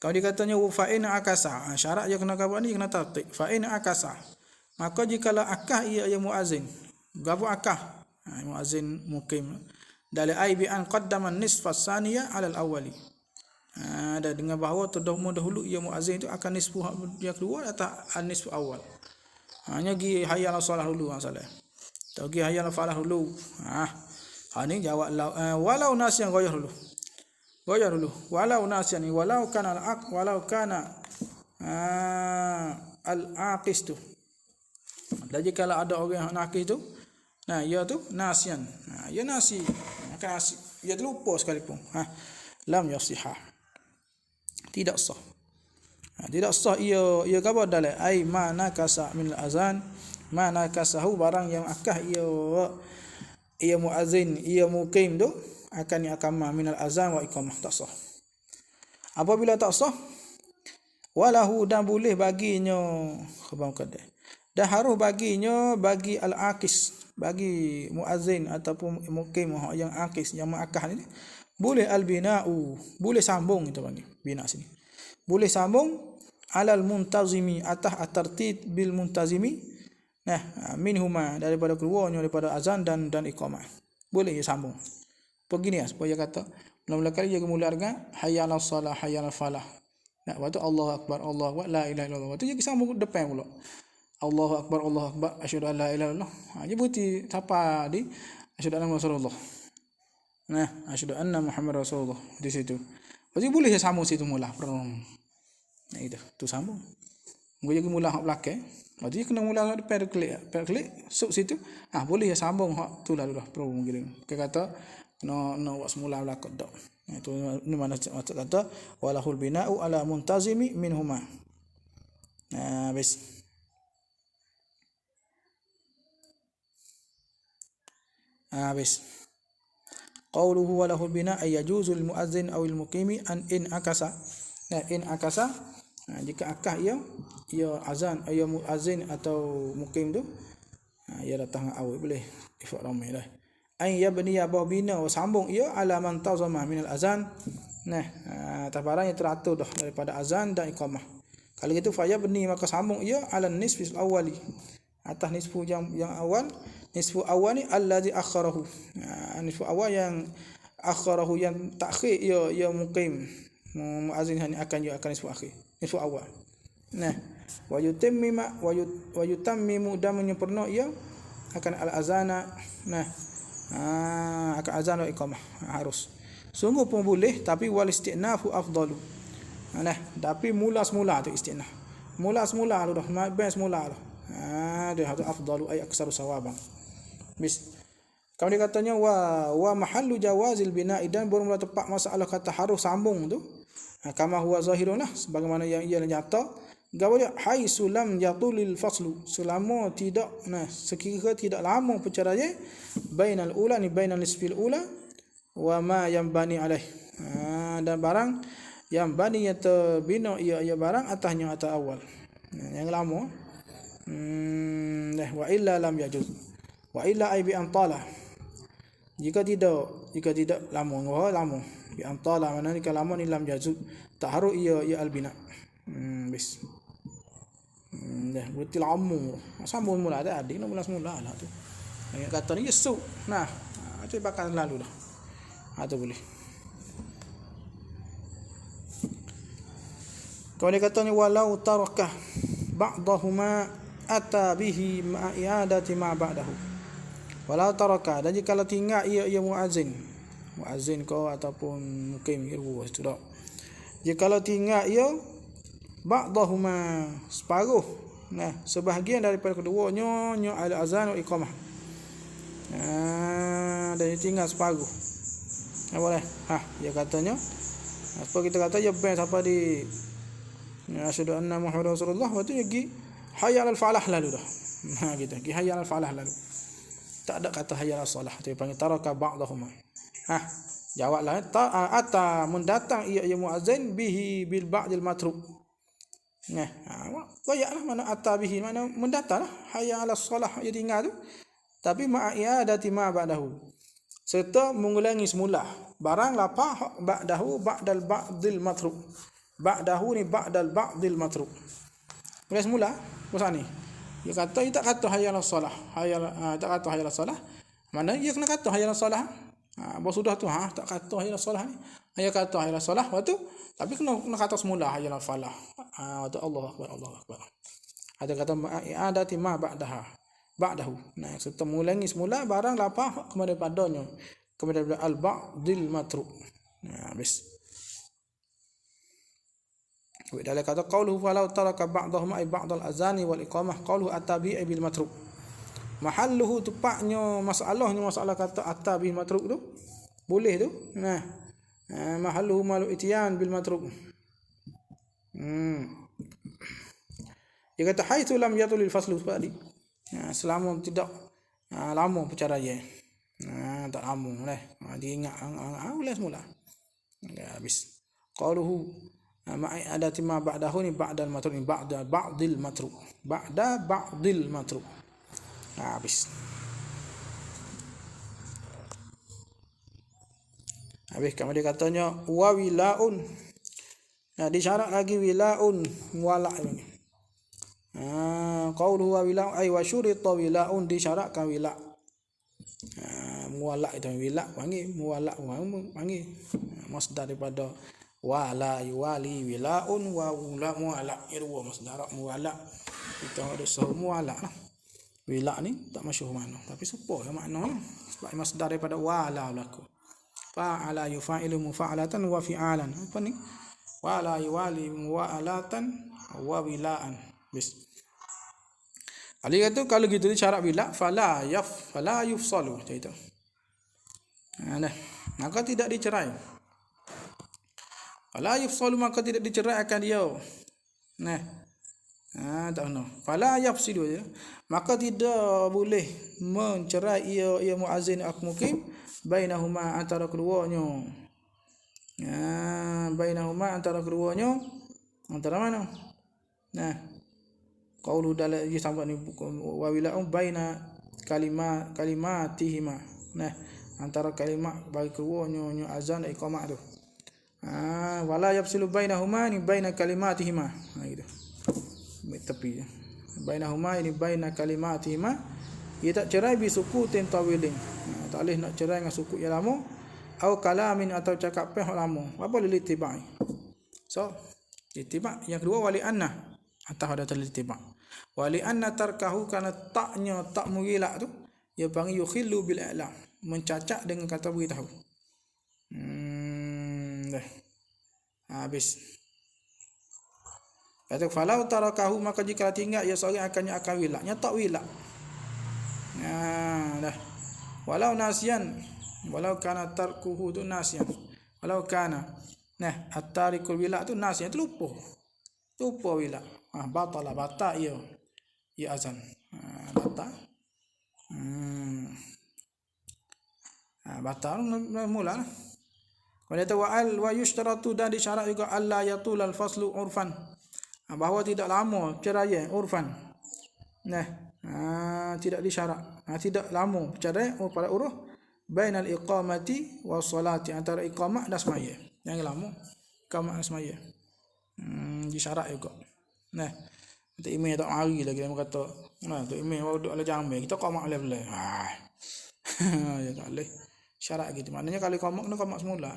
S1: Kalau dikatanya fa in akasa, syarat dia kena gapo ni, kena tartib. Fa in akasa, maka jikalau akah ia muazzin, gapo akah? Muazzin muqim. Dalil aibi an qaddama nisfa tsaniya ala al-awwali. Ada dengan bahawa terdahulu ia muazzin itu akan nisfu yang kedua atau nisfu awal. Hanya gi hayya ala salah dulu masalah. Atau gi hayya ala falah dulu. Ni jawab walau nasyan ghayr dulu. Goyar dulu. Walau nasyan, walau kana al-aq, walau kana al-aqis tu. Dan jika ada orang yang nakis tu, nah ia tu nasian. Ia nasi. Maka nasi ia terlupa sekalipun. Lam yasihah. Tidak sah. Tidak sah ia khabar dalil ai mana kasa min azan, mana kasahu barang yang akah ia muazin, ia muqim tu akan iqamah min azan wa iqamah tak sah. Apabila tak sah, walahu dan boleh baginya khabar muqaddam. Dan harus baginya bagi al-aqis, bagi muazin ataupun muqim yang aqis yang mengakah ni boleh al-bina'u, boleh sambung kita panggil bina sini. Boleh sambung alal muntazimi atas at-tartib bil muntazimi. Minhuma daripada keduanya daripada azan dan iqamah. Boleh dia sambung. Begini ya supaya kata mula-mula kali dia mula dengan hayya 'alas salah hayya 'alal falah. Lepas tu Allahu akbar la ilaha illallah. Lepas tu dia sambung depan pula. Allahu akbar asyhadu an la ilaha illallah. Dia berhenti siapa di asyhadu anna Rasulullah. Asyhadu anna Muhammad Rasulullah di situ. Lepas tu boleh dia sambung situ mula. Itu tu sambung. Gua jadi mula hak belakang. Lepas tu dia kena mula depan klik sub situ. Boleh dia sambung hak tu lalu dah pro mungkin. Dia kata no buat semula belakang dak. Itu ni mana maksud kata walahul bina'u ala muntazimi minhuma. Habis. Qauluhu walahul bina' ay yajuzu lil muazzin aw al muqimi an in akasa. In akasa jika akah ia azan ia muazzin atau muqim tu ia datang awal boleh ifad ramai dah. Ay yabni abah bina sambung ia ala man tazama min al azan. Atas barang yang teratur dah daripada azan dan iqamah. Kalau gitu fayabni maka sambung ia ala nisfil awali. Atas nisfu yang awal, nisfu awal ni allazi akharahu. Nisfu awal yang akharahu yang takhir ia muqim. Muazzin hani akan nisfu akhir. Nisfu awal. Wa yutammimu dan menyempurna ia akan al azana. Akan azan dan iqamah harus. Sungguh pun boleh tapi wal istinafu afdalu. Tapi mula semula tu istinaf. Mula semula tu dah best semula tu. Dia hadu afdalu ay aksaru sawaban. Kemudian katanya wa mahallu jawazil bina'i dan bermula tepat masalah kata harus sambung tu. Kama huwa zahirun lah sebagaimana yang ia nyata. Gawanya haisu lam yatulil faslu selama tidak sekira tidak lama perceraian bainal ula ni bainal nisfil ula wa ma yanbani alaih. Dan barang yang bani yang terbina ia barang atasnya atas awal. Yang lama wa illa lam yajuz. Wa illa ay bi antala. Jika tidak lama bi antala maknanya kalau lama ni lam yajuz. Tak harus ia albina. Berarti lama. Sambung mula ada adik nak mula semula lah tu. Yang kata ni yesuk. Itu bakal lalu dah. Tu boleh. Kalau dia katanya walau tarakah ba'dahuma ata bihi ma'a i'adati ma ba'dahu. Walau tarakah dan jika tinggal ia muazzin kau ataupun muqim irwa itu dak. Jika tinggal ia ba'dahuma separuh sebahagian daripada keduanya al azan wa iqamah. Dan tinggal separuh. Boleh. Dia katanya apa kita kata ya ben siapa di asyhadu anna Muhammad Rasulullah waktu lagi hayya 'alal falah lalu dah. Gitu. Gi hayya 'alal falah lalu. Tak ada kata hayya 'alas salah. Dia panggil taraka ba'dahuma. Jawablah ata mendatang ia muazzin bihi bil ba'dil matruk. Bayaklah mana ata bihi mana mendatanglah hayya 'alas salah ia tinggal tu. Tapi ma'iadati ma ba'dahu. Serta mengulangi semula barang lapah ba'dahu ba'dal ba'dil matruk. Ba'dahu ni ba'dal ba'dil matruk. Ulang semula pasal ni. Dia kata dia tak kata hayya 'alas salah. Tak kata hayya 'alas salah. Mana dia kena kata hayya 'alas salah. Baru sudah tu tak kata hayya 'alas salah ni. Dia kata hayya 'alas salah waktu tapi kena kata semula hayya 'alal falah. Waktu Allahu akbar. Ada kata i'adati ma ba'dahu. Serta mengulangi semula barang lapah kepada padanya. Kepada al-ba'dil matruk. Habis. Dalam kata qauluhu falau taraka ba'dahuma ay ba'dal azani wal iqamah qauluhu atabi bil matruk. Mahalluhu tepatnya masalah kata atabi matruk tu boleh tu. Nah, mahalluhu malu ityan bil matruk. Dia kata haitsu lam yatul faslu tadi. Selama tidak lama perceraian. Tak lama lah. Dia ingat boleh semula. Habis. Qauluhu ma'i adati ma ba'dahu ni ba'dal matruk ni ba'dil matruk. Ba'dil matruk. Habis. Kamu dia katanya wa wilaun. Disyarat lagi wilaun muwala' ini. Qauluhu wa wila' ay wa syurita wila'un disyaratkan wila'. Muwala' itu wila' panggil muwala' panggil masdar daripada wala yuwali wila'un wa wala muwala' dua masdar muwala' kita ada sahih muwala' lah. Wila' ni tak masyhur mana tapi sepo maknanya sebab masdar daripada wala berlaku. Fa'ala yufa'ilu mufa'alatan wa fi'alan. Apa ni? Wala yuwali muwalatan wa wila'an. Bis. Ali kata kalau gitu syarat bila fala yufsalu macam itu. Maka tidak dicerai. Fala yufsalu maka tidak diceraikan dia. Tak benar. Fala yafsidu je. Maka tidak boleh mencerai ia muazzin ak mukim bainahuma antara keduanya. Bainahuma antara keduanya antara mana? Qaulu dalam dia sampai ni wa wila'un baina kalimatihima. Antara kalimat bagi keduanya azan dan iqamah tu. Wala yafsilu bainahuma ni baina kalimatihima. Gitu. Tepi. Bainahuma ini baina kalimatihima. Ia tak cerai bi sukutin tawilin. Tak boleh nak cerai dengan sukut yang lama atau kalamin atau cakap peh lama. Apa boleh tibai? So, itiba yang kedua wali anna atau ada terlitiba. Wali anna tarkahu karena taknya tak mugilak tu ia panggil yukhillu bil i'lam, mencacak dengan kata beritahu. Dah. Habis. Kata falau tarakahu maka jika tinggal ia seorang akan wilaknya tak wilak. Dah. Walau nasian walau kana tarkuhu tu nasian. Walau kana at-tarikul wilak tu nasian tu lupa. Lupa wilak. Batal ia azan. Batal. Batal mula. Kemudian wa yushtaratu dan disyarat juga alla yatulal faslu urfan. Bahawa tidak lama perceraian urfan. Tidak disyarat. Tidak lama perceraian pada uruf bainal iqamati was salati antara iqamah dan semaya. Yang lama iqamah dan semaya. Disyarat juga. Untuk email tak mari lagi dia kata, untuk email baru duduk ala jambe, kita qamak boleh. Ya tak boleh. Syarat gitu. Maknanya kalau qamak kena qamak semula.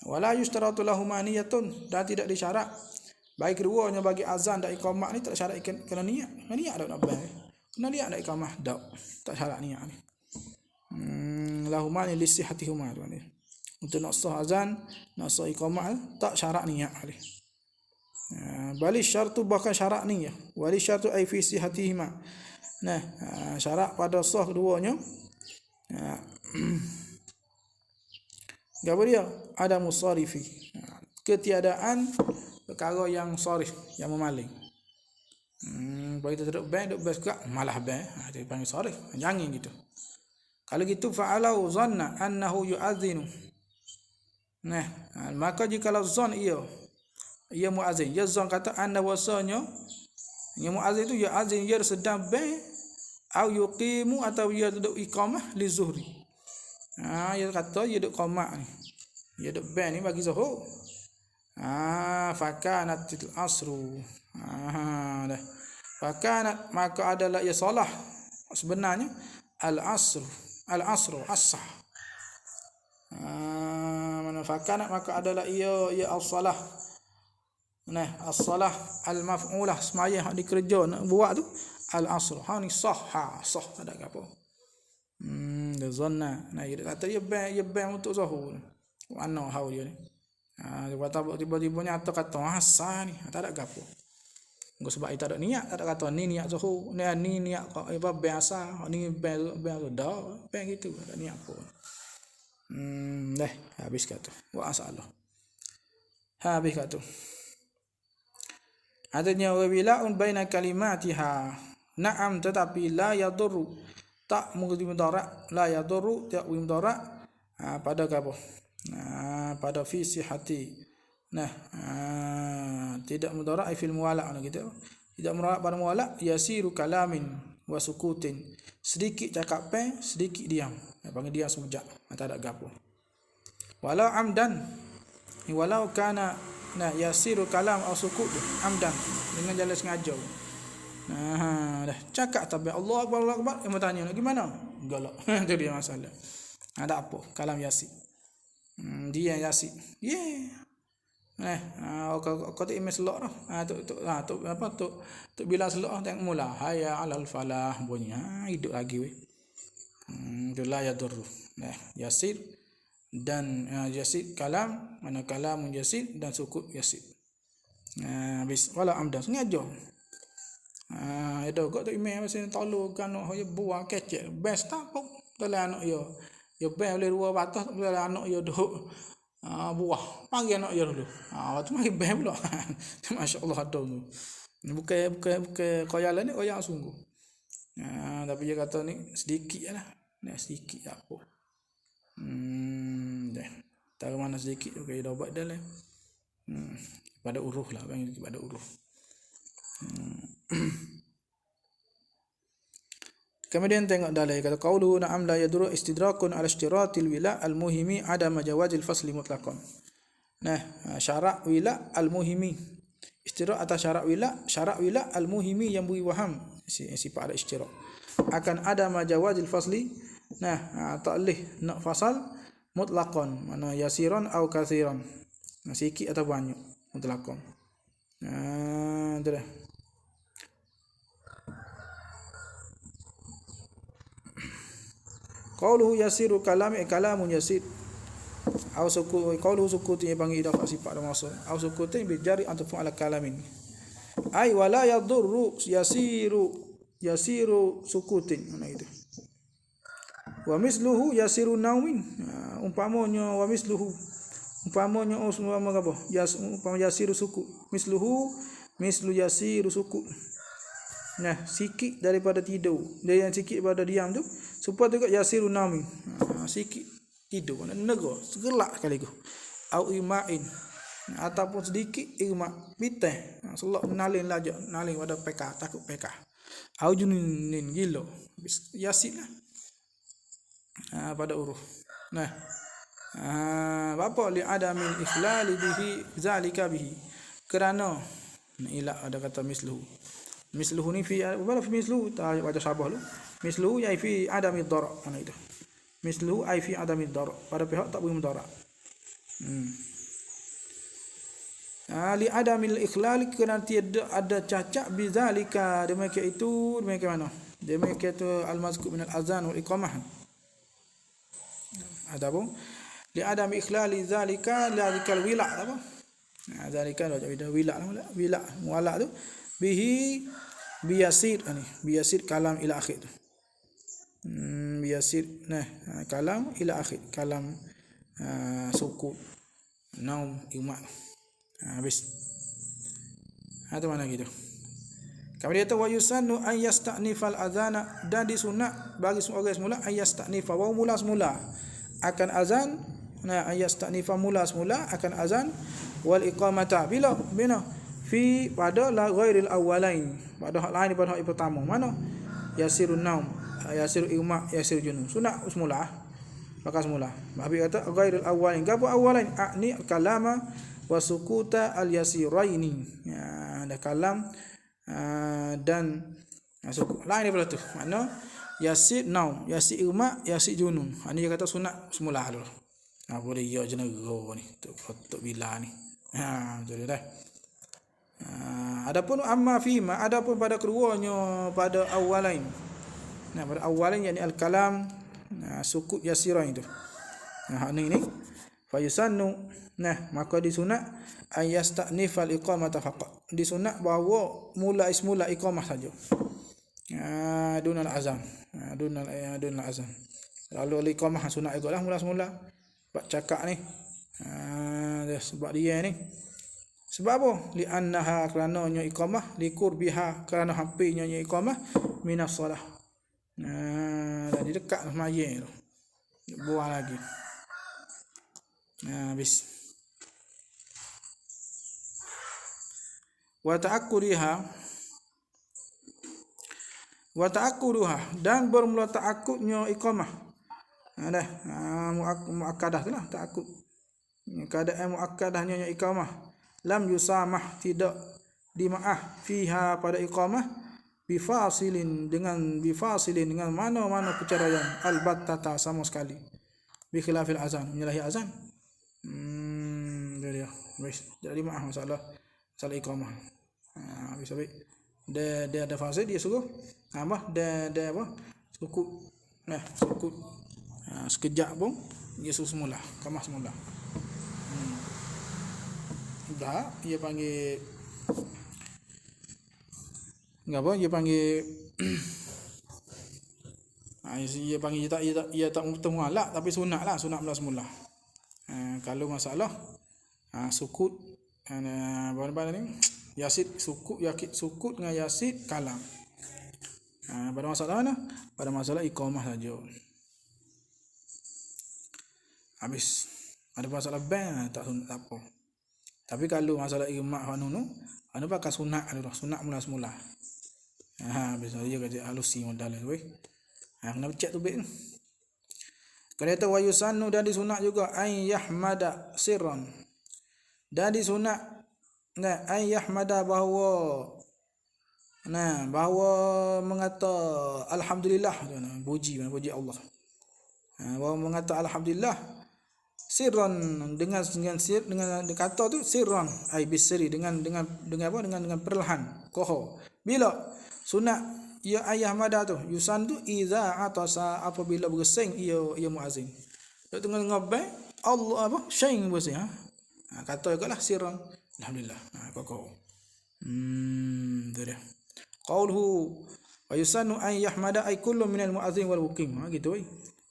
S1: Wala yustaratu lahum niyatun dan tidak disyarat baik keduanya bagi azan dan iqamah ni tak syarat kena niat. Kena niat dak nak bayar. Kena niat dak iqamah dak. Tak syarat niat ni. Lahum ni lisihhatihuma tu ni. Untuk nak sah azan, nak sah iqamah tak syarat niat ni. Bali syartu bahkan syarat ni ya. Wali syartu ai fi sihatihima. Syarat pada sah keduanya. Apa dia? Ada musarifi. Ketiadaan perkara yang sarif, yang memaling. Bagi kita duduk bank juga malah bank. Dia panggil sarif. Jangan gitu. Kalau gitu fa'alau zanna annahu yu'adzinu. Maka jikalau zan ia muazzin. Ya zan kata anna wasanya yang muazzin itu ya azin ia sedang bank au yuqimu atau ia duduk iqamah li zuhri. Ia kata ia duduk qamak ni. Ia duduk bank ni bagi zuhur. Fakanatil asru. Dah. Fakanat maka adalah ia salah sebenarnya al-asru as-sah. Mana fakanat maka adalah ia as-salah. As-salah al-maf'ulah semaya hak dikerja nak buat tu al-asr. Ni sah tak ada apa. Dia zanna. Dia kata dia ban untuk zuhur. Mana hau dia ni. Tiba-tiba nyata kata asa ni, tak ada gapo. Engko sebab itu ada niat, tak ada kata ni niat suhu, ni niat kok apa biasa, ni biasa dah, gitu, ada niat pun. Habis kata. Wa asalah. Habis kata. Adanya wabila'un baina kalimatiha. Na'am tetapi la yadurru. Tak mengikuti mudarat, la yadurru tak mudarat pada apa? Pada fi sihati. Tidak mudarat fil muwala' gitu. Tidak mudarat pada muwala' yasiru kalamin wa sukutin. Sedikit cakap sedikit diam. Panggil diam semujak. Tak ada gapo. Walau amdan. Walau kana yasiru kalam atau sukut amdan dengan jalan sengaja. Dah cakap tapi Allah Akbar Allah Akbar, yang bertanya gimana? Galak. Itu dia masalah. Ada apa? Kalam yasir. Dia yasir. Kau tak imej selok dah. Tu bila selok tengok mula hayya alal falah bunyi. Hidup lagi weh. Itulah yadurru. Yasir dan yasir kalam, mana kalam yasir dan sukut yasir. Habis wala amdan sengaja. Itu kau tak imej pasal tolu kan nak buah kecek best tak pun dalam anak yo. Yo best boleh dua batas dalam anak yo duk buah panggil anak dia dulu. Waktu mari beh pula. Masya-Allah tu. Bukan koyalan ni koyak sungguh. Tapi dia kata ni sedikit lah. Ni sedikit apa. Tak mana sedikit okey dah buat dah lah. Pada uruh lah bang, pada uruh. Kemudian tengok dalil kata qauluhu na'am la yadurru istidrakun ala ishtiratil wila al-muhimi adama jawazil fasli mutlaqan. Syarat wila al-muhimi. Istidrak atas syarat wila al-muhimi yang beri waham sifat ada istidrak. Akan adama jawazil fasli. Tak boleh nak fasal mutlaqan, mana yasiran atau kathiran. Sikit atau banyak mutlaqan. Itu dah. Qauluhu yasiru kalami kalamun yasir. Au suku qauluhu sukuti panggil idafah sifat dan maksud. Au sukuti bi jari antafu ala kalamin. Ai wala yadurru yasiru sukutin. Mana itu. Wa misluhu yasiru naumin. Umpamanya wa misluhu. Umpamanya umpama apa? Umpama yasiru suku. Mislu yasiru suku. Sikit daripada tidur. Dia yang sikit daripada diam tu supaya juga yasirun naumi. Sikit tidur mana nego segelak sekali tu. Au ima'in ataupun sedikit irma biteh. Selok menalin lajak, nalin pada PK, takut PK. Au junin gilo. Yasin lah. Pada uruh. Apa li adamil ikhlali bihi zalika bihi. Kerana ila ada kata misluhu. Misluhu ni fi wala fi misluhu ta baca sabah lu. Misluhu ya fi adami darar. Mana itu? Misluhu ai fi adami darar. Pada pihak tak boleh mudarat. Li adamil ikhlal kerana tiada ada cacat bizalika demikian itu demikian mana? Demikian itu al-mazkur min al-azan wal iqamah. Adapun li adami ikhlali zalika zalikal wila apa? Zalika ada wila mualla tu bihi biyasir biyasir kalam ila akhir tu. Biyasir kalam ila akhir kalam sukut naum imak habis atau mana gitu. Kemudian tu wa yusannu an yasta'nifal azana dan disunat bagi orang semula an yasta'nifa wa mula semula akan azan yasta'nifa mula semula akan azan wal iqamata bila fi pada la ghairil awwalain pada hak lain daripada hak pertama mana yasirun naum yasiru imak yasir junun sunat semula maka semula Habib kata ghairil awwalain gapo awwalain ni kalama wa sukuta al yasiraini ada kalam dan sukut lain daripada tu makna yasir naum yasir imak yasir junun ni dia kata sunat semula dulu boleh ya jenero ni untuk bila ni jadi dah. Adapun amma fima adapun pada keduanya pada awalain. Pada awalain yakni al-kalam sukut yasira itu. Ni Fayusannu, maka disunat ayasta'nifal iqamata faqat. Disunat bahawa semula iqamah saja. Dunal azan. Dunal azan. Lalu iqamah sunat ikutlah mula-mula. Sebab cakap ni. Sebab dia ni. Sebab apa? Li'annaha kerana nya iqamah liqurbiha kerana hampirnya iqamah minas solah. Jadi dekat semayang tu. Buang lagi. Habis. Wa ta'akkuduha dan bermula ta'akkudnya iqamah. Muakkadah tu lah ta'akkud. Keadaan muakkadahnya iqamah. Lam yusamah tidak dimaaf fiha pada iqamah bifasilin dengan mana-mana perceraian albattata sama sekali. Bi khilafil azan, menyalahi azan. Dia. Baik, jadi maaf masalah iqamah. Habis. Dia ada fasa dia suruh dia apa? Sukut. Sukut. Sekejap pun dia suruh semula, kamah semula. Dah, dia panggil apa? Dia panggil dia tak mutalak tapi sunatlah, sunat mula-mula. Kalau masalah sukut apa ni? Yasid sukut dengan yasid kalam. Pada masalah mana? Pada masalah iqamah saja. Habis. Ada masalah ban tak sunat tak apa. Tapi kalau masalah iqamah anu pakai sunat dulu, sunat mula-mula. Habis dia kata halusi modal tu weh. Kena cek tu baik. Kalau kata wa yusannu dan disunat juga ay yahmada sirran. Dan disunat ay yahmada bahawa mengata alhamdulillah, puji Allah. Bahawa mengata alhamdulillah sirran dengan kata tu sirran ay bisri dengan apa dengan perlahan koho. Bila sunat ya ayah mada tu yusan tu iza atasa apabila bergesing ia muazin. Dok tengah ngabai Allah apa syaing bergesing kata jugalah sirran alhamdulillah kokoh. Tu dia. Qauluhu wa yusannu an yahmada ay kullu minal muazin wal muqim. Gitu weh.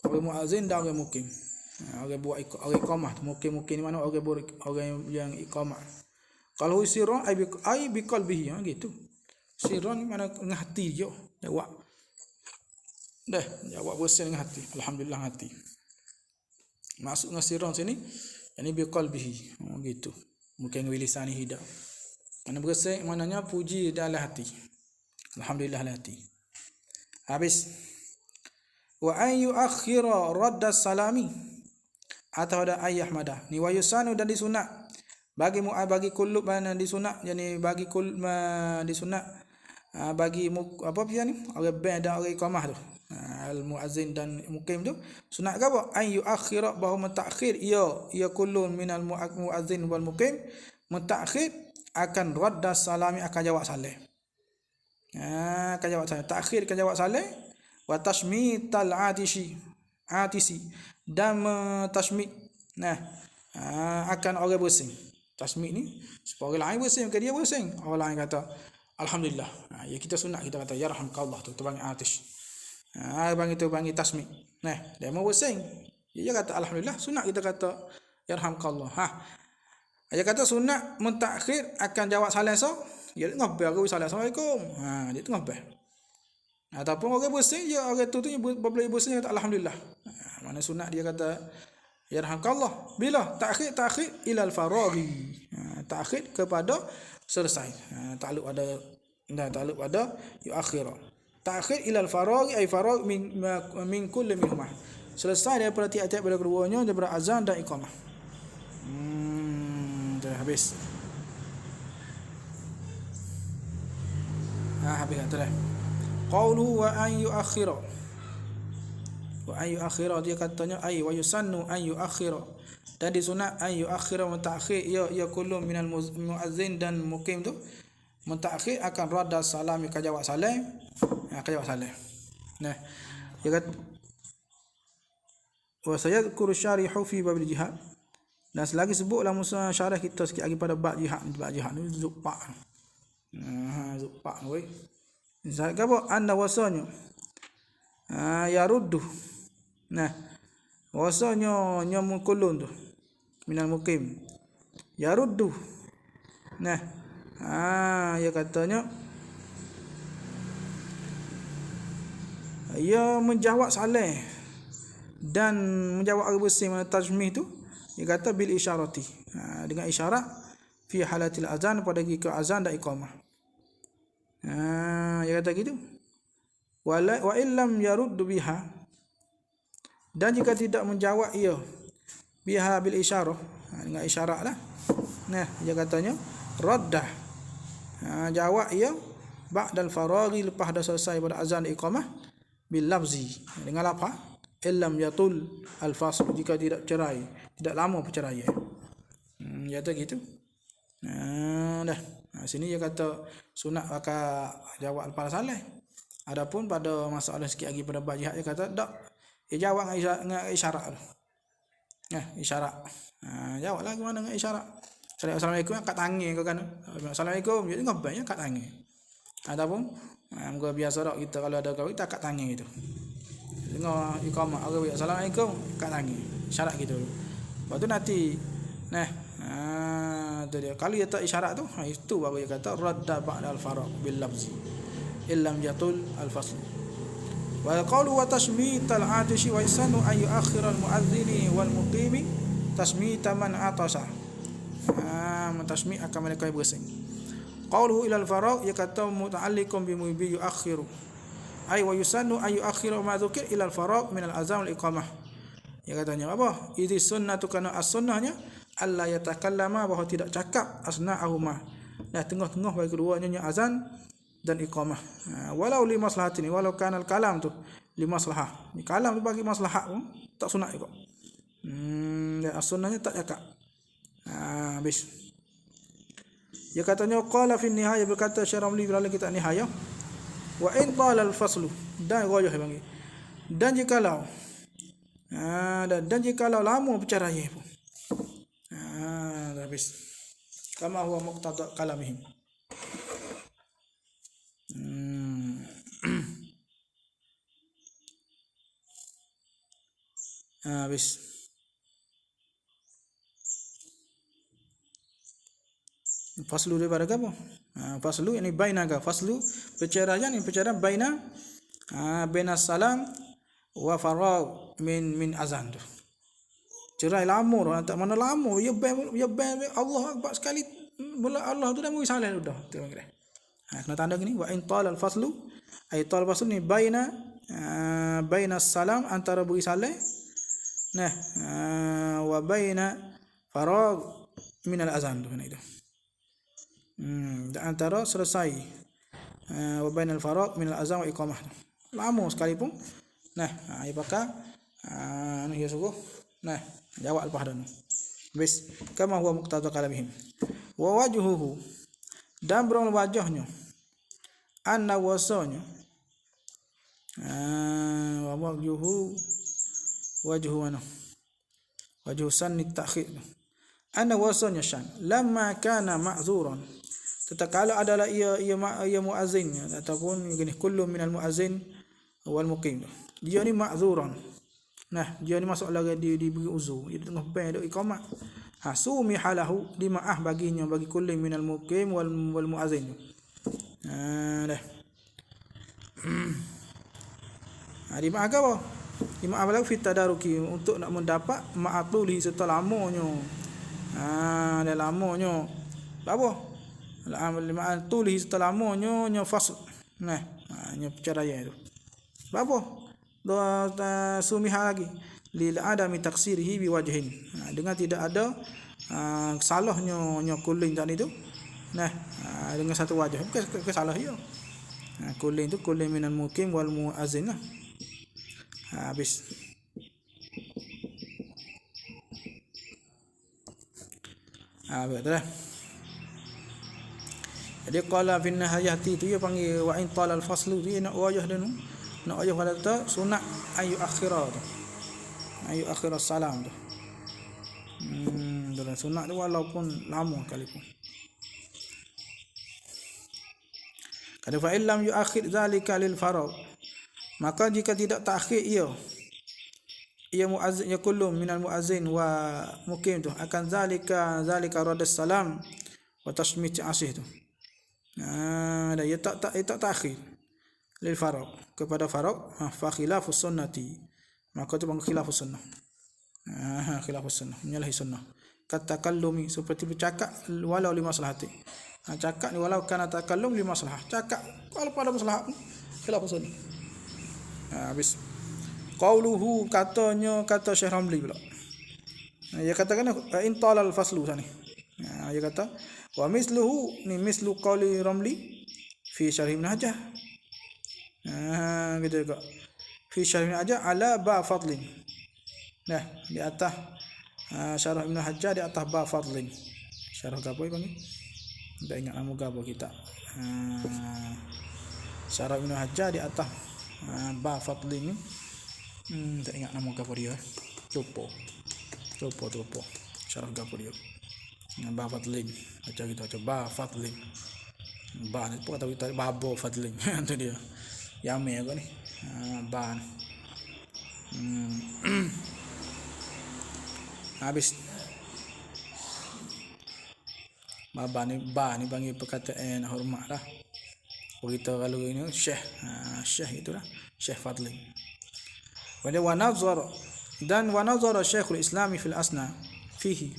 S1: Orang muazin dan orang muqim. Orang buat orang iqamah, muqim ni mana orang yang iqamah. Kalau sirran ay bi qalbihi gitu. Sirran mana dengan hati dia jawab. Jawab bersin dengan hati. Alhamdulillah hati. Masuk dengan sirran sini yani bi qalbihi. Gitu. Bukan dengan lisan hidup. Mana bersin maknanya puji dalam hati. Alhamdulillah hati. Habis. Wa an yuakhira radda salami atau ada ayah madah. Ni wa yusanu dan disunat bagi kulub mana disunat yani bagi disunat bagi apa dia ni orang beda orang iqamah tu al muazzin dan muqim tu sunat ke apa an yuakhira bahawa mentakhir ia kullun minal muazzin wal muqim mentakhir akan radda salami akan jawab salam. Akan jawab salam. Takhir akan jawab salam wa tashmital atisi dan tashmit akan orang bersing. Tasmid ni supaya orang lain bersing ke dia bersing. Orang lain kata alhamdulillah. Ya kita sunat kita kata yarhamkallah tu panggil atish. Panggil tasmid. Dia mau bersing. Dia kata alhamdulillah, sunat kita kata yarhamkallah. Dia kata sunat mentakhir akan jawab salam so. Dia tengah ber aku salam assalamualaikum. Dia tengah ber. Ataupun orang bersing dia orang tu boleh bersing kata alhamdulillah. Mana sunat dia kata yarhamkallah. Bila takhir ilal faraghi. Takhir kepada selesai. Takluk pada yuakhira. Takhir ilal faraghi ay faragh min kulli minhumah. Selesai daripada tiap-tiap daripada keduanya daripada azan dan iqamah. Dah habis. Habis kata dah. Qauluhu wa an yuakhira. Wa an yuakhira dia katanya ay wa yusannu an yuakhira. Dan disunat an yuakhira mentakhir ya kullu minal muazzin dan muqim tu mentakhir akan radda salam ka jawab salam. Ka jawab salam. Dia kata wa sayadhkuru syarihu fi babil jihad. Dan selagi sebutlah Musa syarah kita sikit lagi pada bab jihad ni zupak. Zupak weh. Misalnya apa? Anda wasanya. Ya ruddu. Nah, wasanya nyamu kulun tu. Minal mukim. Ya ruddu. Nah, ya katanya ia menjawab saleh dan menjawab agak bersih mana tajmih tu dia kata bil isyarati, dengan isyarat fi halatil azan pada ketika azan dan iqamah. Dia kata gitu. Wa illam yaruddu biha, dan jika tidak menjawab ia biha bil isyarah, dengan isyarat lah. Nah, dia katanya raddah, jawab ia ba'dal faraghi, lepas dah selesai pada azan dan iqamah, bil lafzi, dengan apa? Illam yatul al fasl, jika tidak cerai, tidak lama perceraian. Dia kata gitu. Dah. Sini dia kata sunat pakai jawab al saleh. Adapun pada masalah sikit lagi pada bab jihad dia kata tak. Dia jawab dengan isyarat tu. Isyarat. Jawablah gimana dengan isyarat. Assalamualaikum kat tangan kau kan. Assalamualaikum jadi ngabai kat tangan. Ataupun muka biasa dak kita kalau ada kau kita kat tangan gitu. Dengar iqamah orang assalamualaikum kat tangan. Isyarat gitu. Lepas tu nanti tu dia. Kalau dia tak isyarat tu, itu baru dia kata radda ba'da al-faraq bil lafzi illam yatul al-fasl. Wa qawlu wa tashmit al-atishi wa isanu ay yu'akhkhira al-mu'adhdhini wal muqimi tashmit man atasa. Tashmit akan mereka bersing. Qawluhu ila al-faraq dia kata muta'alliqun bi yu'akhkhiru ay wa yusannu ay yu'akhkhiru ma dzukir ila al-faraq min al-azam wal iqamah. Dia katanya apa? Idhi sunnatu kana as-sunnahnya alla yatakallama, bahawa tidak cakap asna'ahuma, dah tengah-tengah bagi keduanya azan dan iqamah. Walau li maslahatin, walau kana al-kalam tu li maslahah. Ni kalam tu bagi maslahat pun tak sunat juga. Dan as-sunnahnya tak cakap. Habis. Dia katanya qala fi nihayah, berkata Syarah Ramli dalam kitab Nihayah, wa in tala al-faslu, dan rajah bagi. Dan jikalau jikalau lama perceraian pun. Habis. Kama huwa muqtada kalamihim. Habis. Faslu daripada apa? Faslu ini bainaga. Faslu perceraian, ini perceraian baina salam wa faragh min azan tu. Cerai lama tak mana lama ya Allah akbar sekali mula Allah tu dah mui salah dah tu kira. Kena tanda gini wa in tal al faslu, ay tal faslu ni baina salam, antara beri salah wa baina faragh min al azan tu itu. Antara selesai wa baina al faragh min al azan wa iqamah. Lama sekalipun. Ia pakai ni dia suruh. Jawab lepas dah. Habis. Kama huwa muqtada kalamihim. Wa wajhuhu, dan berang wajahnya. Anna wasanya. Wa wajhu mana? Wajhu sanni ta'khir. Anna wasanya syan. Lamma kana ma'zuran. Tatkala adalah ia muazzin ataupun gini kullu minal muazzin wal muqim. Dia ni ma'zuran. Dia ni masuk lagi diberi uzur. Dia tengah bayar duk iqamah. Sumi halahu, dimaah baginya, bagi kulli minal muqim wal muazzin. Dah. Dimaah ke apa? Dimaah lagi fit tadaruki, untuk nak mendapat ma'atuli serta lamanya. Dah lamanya. Apa? Ma'atuli serta lamanya fasl. Nya perceraian tu. Apa? Sumiha lagi lil adami taksirihi biwajhin, dengan tidak ada salahnya kulin tadi tu dengan satu wajah, bukan salah dia. Kulin tu kulin minal mukim wal muazzin. Habis. Betul lah. Jadi qala fi nahayati tu dia panggil wa in tala al faslu, dia nak wajah dia tu. Nak wajah pada tu sunat ayu akhirah tu. Ayu akhirah salam tu. dalam sunat tu walaupun lama sekalipun. Kata fa illam yuakhir zalika lil farad, maka jika tidak takhir ia muazzin yakullu minal muazzin wa muqim tu akan zalika radas salam wa tasmit asih tu. Dan ia tak takhir lil farad kepada farad, fa khilafus sunnati, maka tu khilafus sunnah. Khilafus sunnah, menyalahi sunnah. Kata takallumi, seperti bercakap walau li maslahati. Cakap ni walau kana takallum li maslahah, cakap kalau pada masalah khilafus sunnah. Habis qauluhu, kata Syekh Ramli pula. Dia katakan in talal faslu sana. Dia kata wa misluhu, ni mislu qauli Ramli fi syarh Ibn Hajar. Gitu juga. Fi syarh Ibn Hajar ala ba fadlin. Nah, di atas syarah Ibn Hajar di atas ba fadlin. Syarah gapo panggil? Tak ingat nama gapo kita. Syarah Ibn Hajar di atas ba fadlin. Tak ingat nama gapo dia. Lupa. Syarah gapo dia. Ba fadlin. Baca kita baca ba fadlin. Ba ni pun kata kita babo fadlin. Itu dia. Yame aku ni. Ba. Habis ba ni panggil perkataan hormat lah. Kita kalau ini Syekh itulah Syekh Fadli. Wa nazara Syekhul Islam fil asna fihi.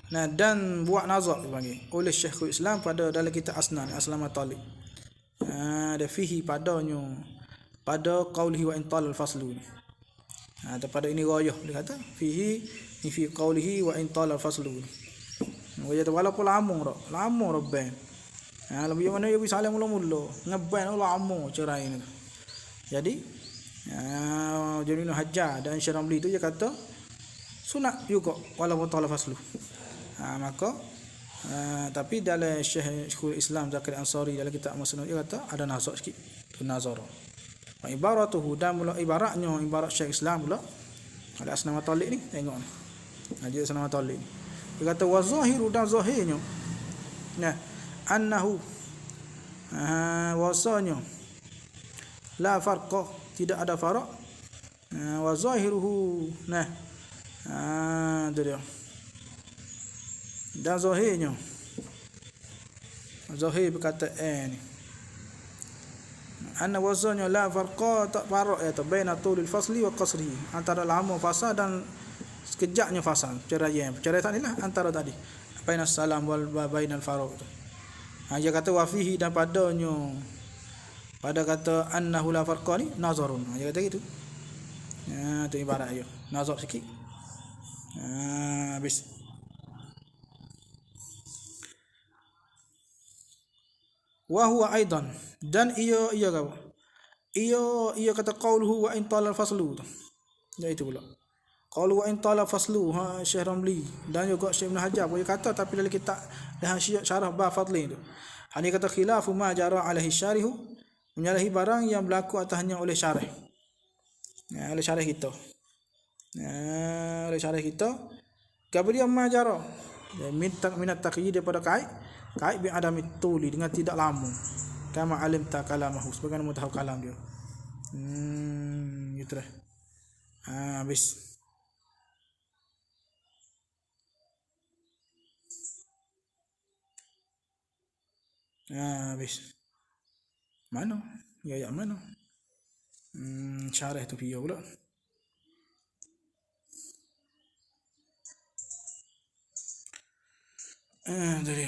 S1: Nah, dan buat nazar dipanggil oleh Syekhul Islam pada dalam kitab Asnan Aslamat Talib. Ada fihi padanya pada qaulihi wa intal al-faslu. Pada ini rayah dia kata fihi ni fi qaulihi wa intal al-faslu. Walaupun lama rabban. Lebih mana dia bisa mula-mula ngeban lama cerai ni. Jadi Ibn Hajar dan Syekh Ramli tu dia kata sunat juga walaupun intal al-faslu. Maka tapi dalam Syekhul Islam Zakaria Ansari dalam kitab Musnad dia kata ada nazar sikit. Tu nazar. Wa ibaratuhu, dan mula ibarat Syekh Islam pula ada Asnamat Talib ni, tengok ni. Dia Asnamat Talib. Dia kata wa zahiru, dan zahirnya annahu wasanya la farqa, tidak ada farak. Wa zahiruhu itu dia. Dan zahir perkataan ni anna wazannya la farqa, tak farak ya baina tulil fasli wa qasrihi, antara lama fasa dan sekejapnya fasa, perceraian tadi lah antara tadi baina salam wal bainal faruq tu. Dia kata wa fihi, dan padanya pada kata annahu la farqa ni nazarun. Dia kata gitu. Tu ibarat dia nazar sikit. Habis wa huwa aidan, dan ia apa? Ia kata qauluhu wa in talal faslu. Ya itu pula. Qaulu wa in talal faslu Syekh Ramli dan juga Syekh Ibn Hajar boleh kata, tapi dalam kitab dah syarah ba fadli tu. Ini kata khilafu ma jara alaihi syarihu, menyalahi barang yang berlaku atasnya oleh syarih. Oleh syarih kita. Oleh syarih kita. Kemudian ma jara minat taqyid daripada kait bi adami tuli, dengan tidak lama. Kama alimta kalamahu, sebagaimana mu tahu kalam dia. Gitu dah. Habis. Habis. Mana? Ya mana? Syarah tu dia pula. Tadi.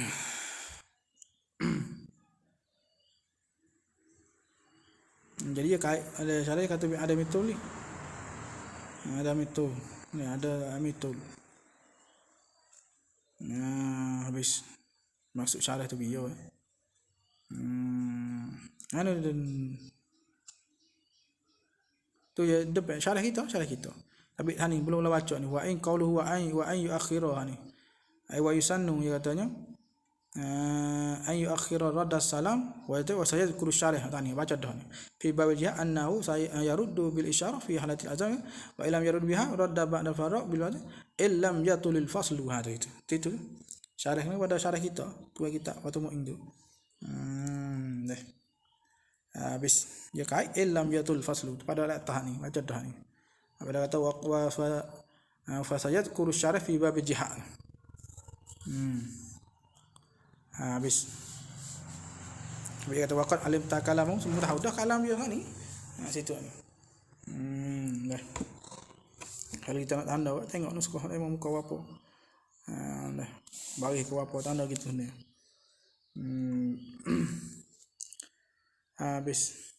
S1: Jadi dia ada syarah kata ada mitul ni. Ada mitul. Ni ada mitul. Habis maksud syarah tu dia. Tu ya depan syarah kita. Tapi hani belum lah baca ni. Wa in qauluhu wa an yuakhiruha ni. Ai wa yusannu, dia katanya an yuakhira radda salam wa sayadhkuru syarih tani baca dah ni fi bab jihad annahu yaruddu bil isyarah fi halatil azam wa illam yarud biha radda ba'da faraq bil wajh illam yatulil faslu hada itu syarah ni pada syarah kita dua kita waktu mu indu deh habis dia kai illam yatul faslu pada ayat tahan ni baca dah ni pada kata wa fa sayadhkuru syarih fi bab jihad habis dia kata waqad alim takalamu semua tahu dah kalam dia ni situ ni dah kalau kita nak tanda tengok nuskah memang muka apa dah bagi ke apa tanda gitu ni habis